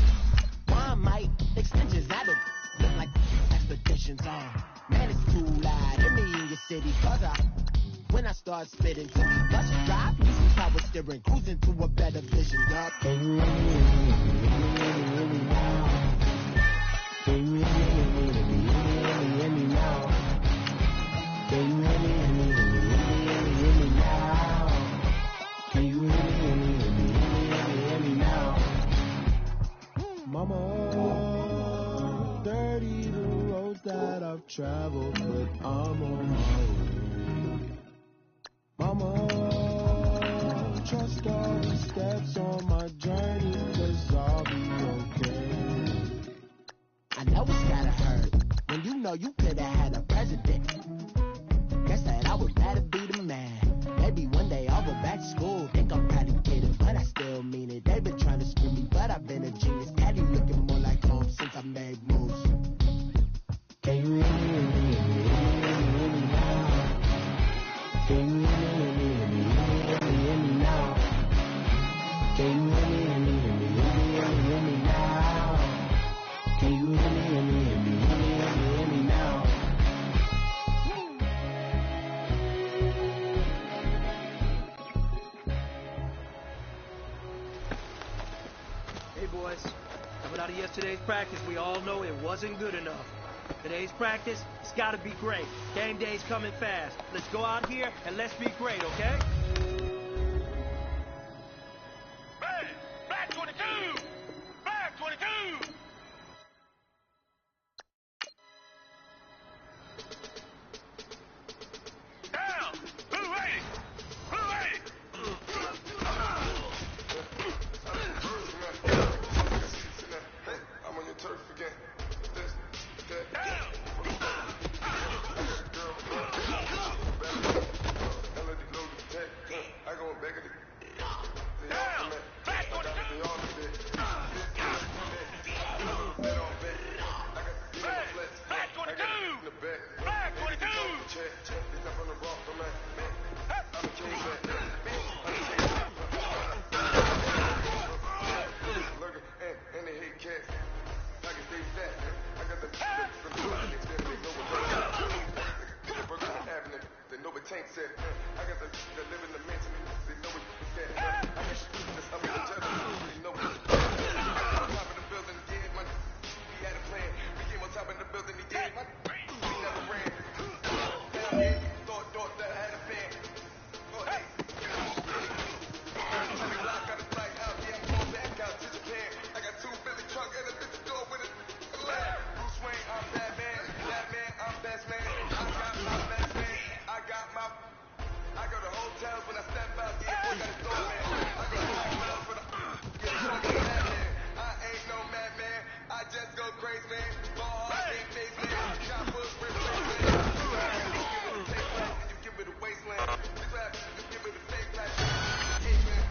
One might extensions that'll look like expeditions on. Man, it's too loud. Hear me in your city, cause when I start spitting, bus drive, using power steering, cruising to a better vision, dog. Can you hear me now? Can you hear me now? Can you hear me now? Can you hear me now? Mama, 30 the roads that I've traveled, but I'm on my way. Mama, trust all the steps on my journey, 'cause I'll be okay. I know it's gotta hurt when you know you could've had a president. Guess that I would rather be the man. Maybe one day I'll go back to school. Think I'm probably kidding, but I still mean it. They've been trying to screw me, but I've been a genius. Daddy looking more like home since I made moves. Can you hear me now? Can you hear me now? Can you hear me now? Can you hear me now? Hey boys, coming out of yesterday's practice, we all know it wasn't good enough. Today's practice, it's gotta be great. Game day's coming fast. Let's go out here and let's be great, okay? Hey, back 22! Back 22! Down! Blue 80! Blue 80! I'm on your turf again. tank said, I got the live in the mansion, they know what you said. I got shit that's up in the chest, they know what you said. On top of the building, yeah, money. We had a plan. We came on top of the building, yeah, money. We never ran. Down here, thought that I had a fan. Oh, hey. Got a black out, yeah, I'm going back out to Japan. I got 2 Billy truck and a bitch door with a lamb. Bruce Wayne, I'm Batman. Batman, I'm best man. I got my best man. I go to hotels when I step out, yeah, boy, got a door, man. I go to hotels for the, yeah, I'm a madman. I ain't no madman. I just go crazy, man. Ball hard, ain't face, man. Choppers, rip, man. You give it a wasteland. This rap, you give it a fake life. Hey, man.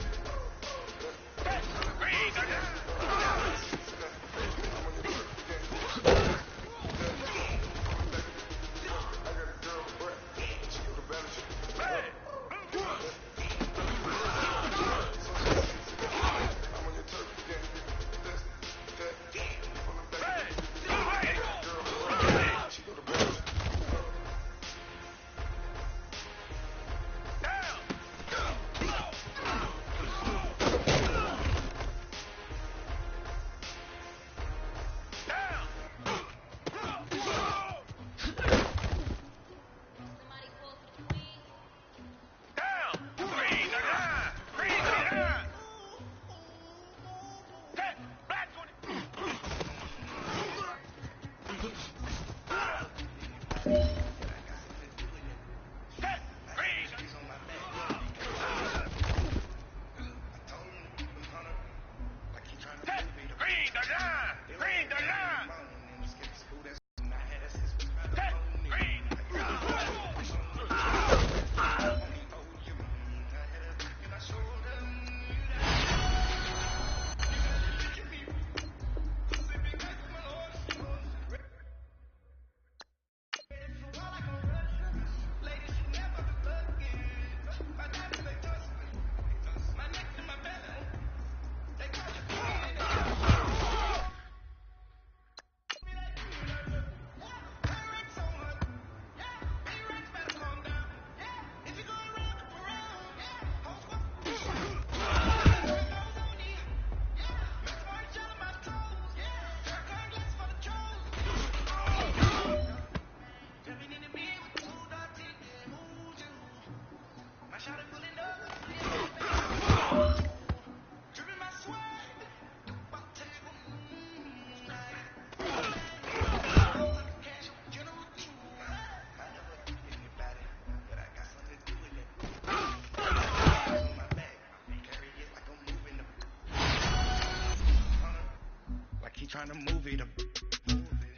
Trying to move it up.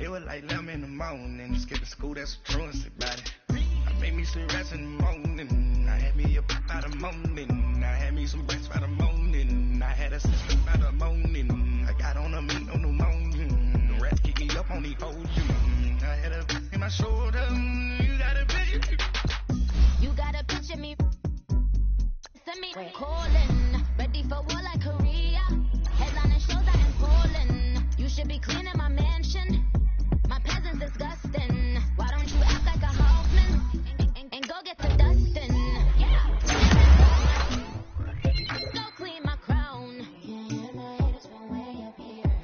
It was like 11 in the morning. Skipping school, that's the truest about it. I made me some rest in the morning. I had me up by the morning. I had me some rest by the morning. I had a sister by the morning. I got on a meat on the morning. The rats keep me up on the ocean. I had a in my shoulder. You got a picture. You got a picture me. Send me calling. Ready for war like Korea. Headlining shows out in Poland. You should be cleaning my mansion. My peasant's disgusting. Why don't you act like a Hoffman and go get the dustin'? Yeah. Go clean my crown.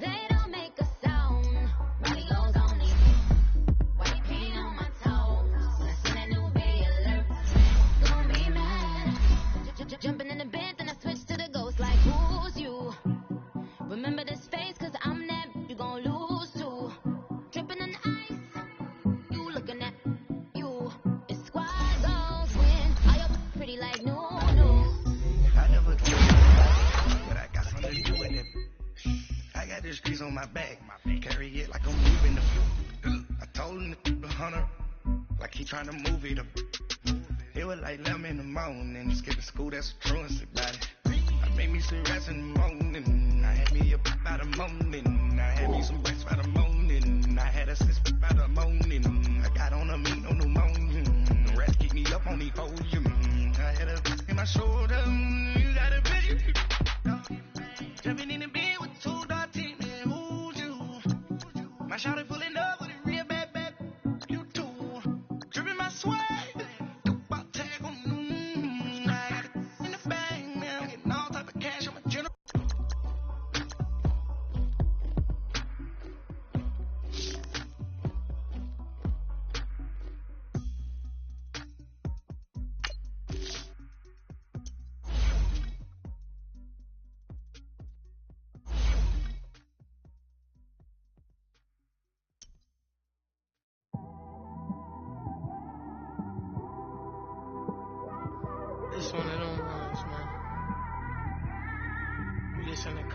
They don't make a sound. Radios only. White paint on my toes. When I see that new bay alert, gonna be mad. Jumping in the bed, then I switch to the ghost like who's you? Remember this face, cause I'm that you gon' lose too. Dripping in ice, you looking at you. It's squad goals win. All your pretty like new. I never do it, but I got something to do with it. I got the streets on my back, carry it like I'm moving the floor. I told him to keep 100, like he trying to move it up. It was like 11 in the morning, skipping school, that's the truest about it. I made me some rest in the morning. I had me up by the morning. I had me some rest by the morning. I had a sister by the morning. I got on a meat on the morning. The rats keep me up on the podium. I had a in my shoulder. You got a picture. Jumping in the bed with 2 dark teeth. Who's you? My shawty pulling up with a real bad. You too. Dripping my swag.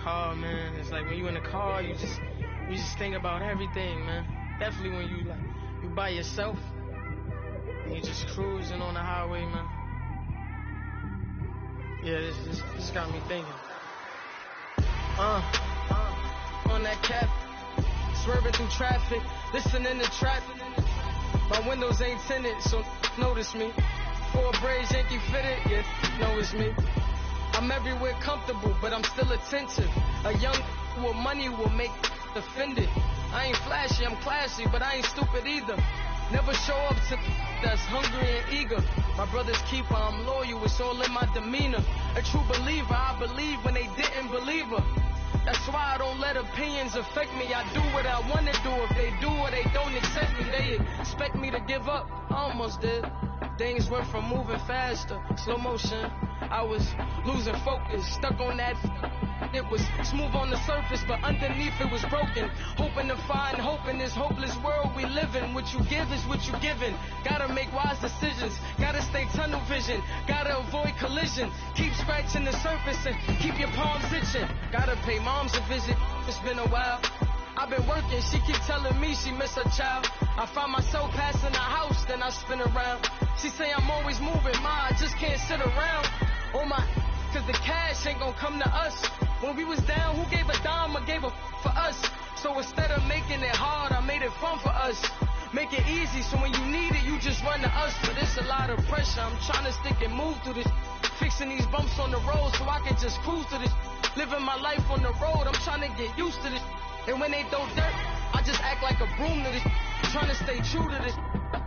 car, man, it's like when you in the car, you just think about everything, man. Definitely when you by yourself and you just cruising on the highway, man. Yeah, this got me thinking. On that cap, swerving through traffic, listening to trap. My windows ain't tinted, so notice me. 4 braids, Yankee fitted, yeah, know it's me. I'm everywhere comfortable, but I'm still attentive. A young with money will make offended. I ain't flashy, I'm classy, but I ain't stupid either. Never show up to that's hungry and eager. My brother's keeper, I'm loyal, it's all in my demeanor. A true believer, I believe when they didn't believe her. That's why I don't let opinions affect me. I do what I want to do. If they do or they don't accept me, they expect me to give up. I almost did. Things went from moving faster, slow motion. I was losing focus, stuck on that. It was smooth on the surface, but underneath it was broken. Hoping to find hope in this hopeless world we live in. What you give is what you given. Gotta make wise decisions. Gotta stay tunnel vision. Gotta avoid collision. Keep scratching the surface and keep your palms itching. Gotta pay moms a visit. It's been a while. I've been working, she keep telling me she miss her child. I find myself passing the house, then I spin around. She say I'm always moving, ma, I just can't sit around. Oh my, cause the cash ain't gonna come to us. When we was down, who gave a dime or gave a for us? So instead of making it hard, I made it fun for us. Make it easy, so when you need it, you just run to us. But it's a lot of pressure, I'm trying to stick and move through this. Fixing these bumps on the road so I can just cruise to this. Living my life on the road, I'm trying to get used to this. And when they throw dirt, I just act like a broom to this. Trying to stay true to this.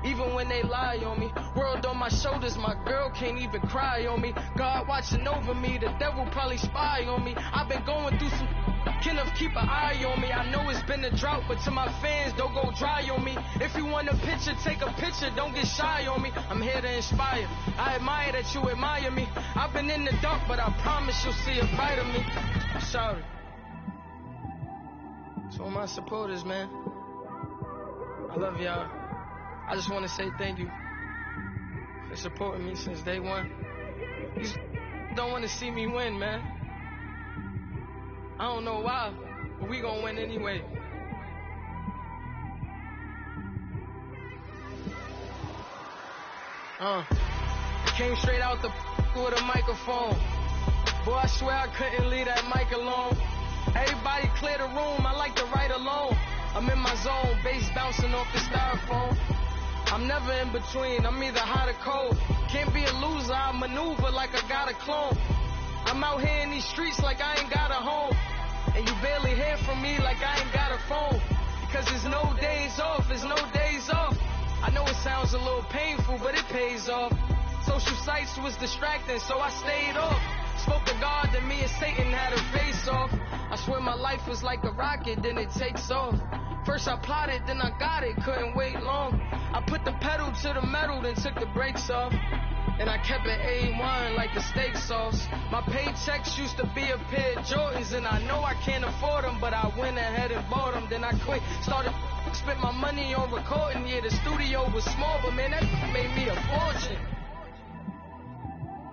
Even when they lie on me. World on my shoulders, my girl can't even cry on me. God watching over me, the devil probably spy on me. I've been going through some Kenneth, keep an eye on me. I know it's been a drought, but to my fans, don't go dry on me. If you want a picture, take a picture, don't get shy on me. I'm here to inspire. I admire that you admire me. I've been in the dark, but I promise you'll see a bright of me. I'm sorry. To all my supporters, man, I love y'all. I just want to say thank you for supporting me since day one. You don't want to see me win, man. I don't know why, but we gonna win anyway. Came straight out the with a microphone. Boy, I swear I couldn't leave that mic alone. Everybody clear the room, I like to write alone. I'm in my zone, bass bouncing off the styrofoam. I'm never in between, I'm either hot or cold. Can't be a loser, I maneuver like I got a clone. I'm out here in these streets like I ain't got a home. And you barely hear from me like I ain't got a phone. Because there's no days off, there's no days off. I know it sounds a little painful, but it pays off. Social sites was distracting, so I stayed off. Spoke to God that me and Satan had a face off. I swear my life was like a rocket, then it takes off. First I plotted, then I got it, couldn't wait long. I put the pedal to the metal, then took the brakes off. And I kept it A1 like the steak sauce. My paychecks used to be a pair of Jordans, and I know I can't afford them, but I went ahead and bought them. Then I quit, started spent my money on recording. Yeah, the studio was small, but man, that made me a fortune.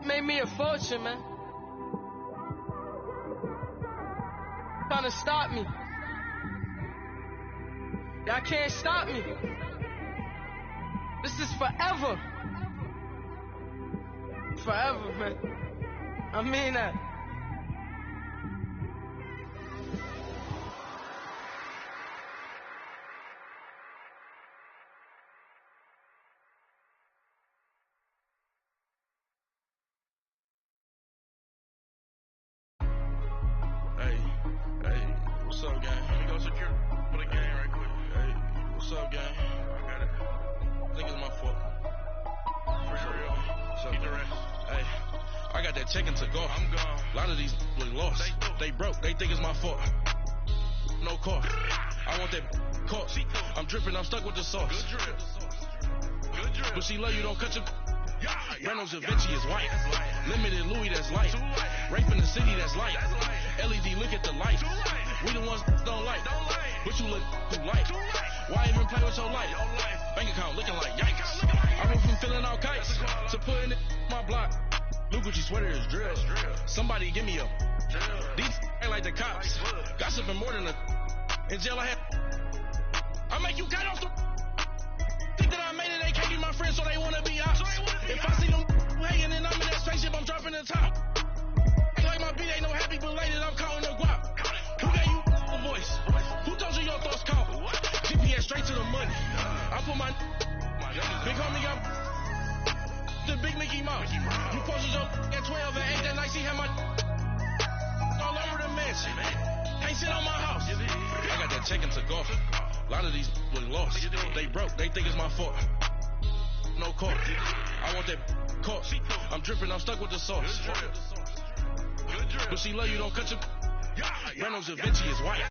Made me a fortune, man. Trying to stop me. Y'all can't stop me. This is forever. Forever, man. I mean that. Hey, what's up, gang? Let me go secure for the game right quick. Hey, what's up, gang? I got it. I think it's my fault. For real. So, hey, I got that chicken to go. I'm gone. A lot of these look lost. They broke. They think it's my fault. No car. I want that caught. I'm dripping. I'm stuck with the sauce. Good drip. But she love you. Don't cut your. Reynolds Da Vinci is white. Limited Louis, that's light. Rape in the city, that's light. LED, look at the light. We the ones don't like. But you look too light. Why even play with your life? Bank account looking like yikes. I went from filling out kites to putting it in my block. New Gucci sweater is drill. Somebody give me a. These act like the cops. Gossiping more than in jail I make you cut off the think that I made it, they can't be my friends, so they wanna be out. If I see them hating and I'm in that spaceship, I'm dropping the top. Like my beat ain't no happy belated, I'm counting the guap. Who gave you a voice? Who told you your thoughts count? GPS straight to the money. I put my big homie got the big Mickey Mouse. You posted your at 12 and 8 that night, she had my all over the mansion. Ain't shit on my house. I got that check into golf. A lot of these was lost. They broke. They think it's my fault. No call. I want that caught. I'm dripping. I'm stuck with the sauce. But she love you. Don't cut your. Reynolds Da Vinci is white.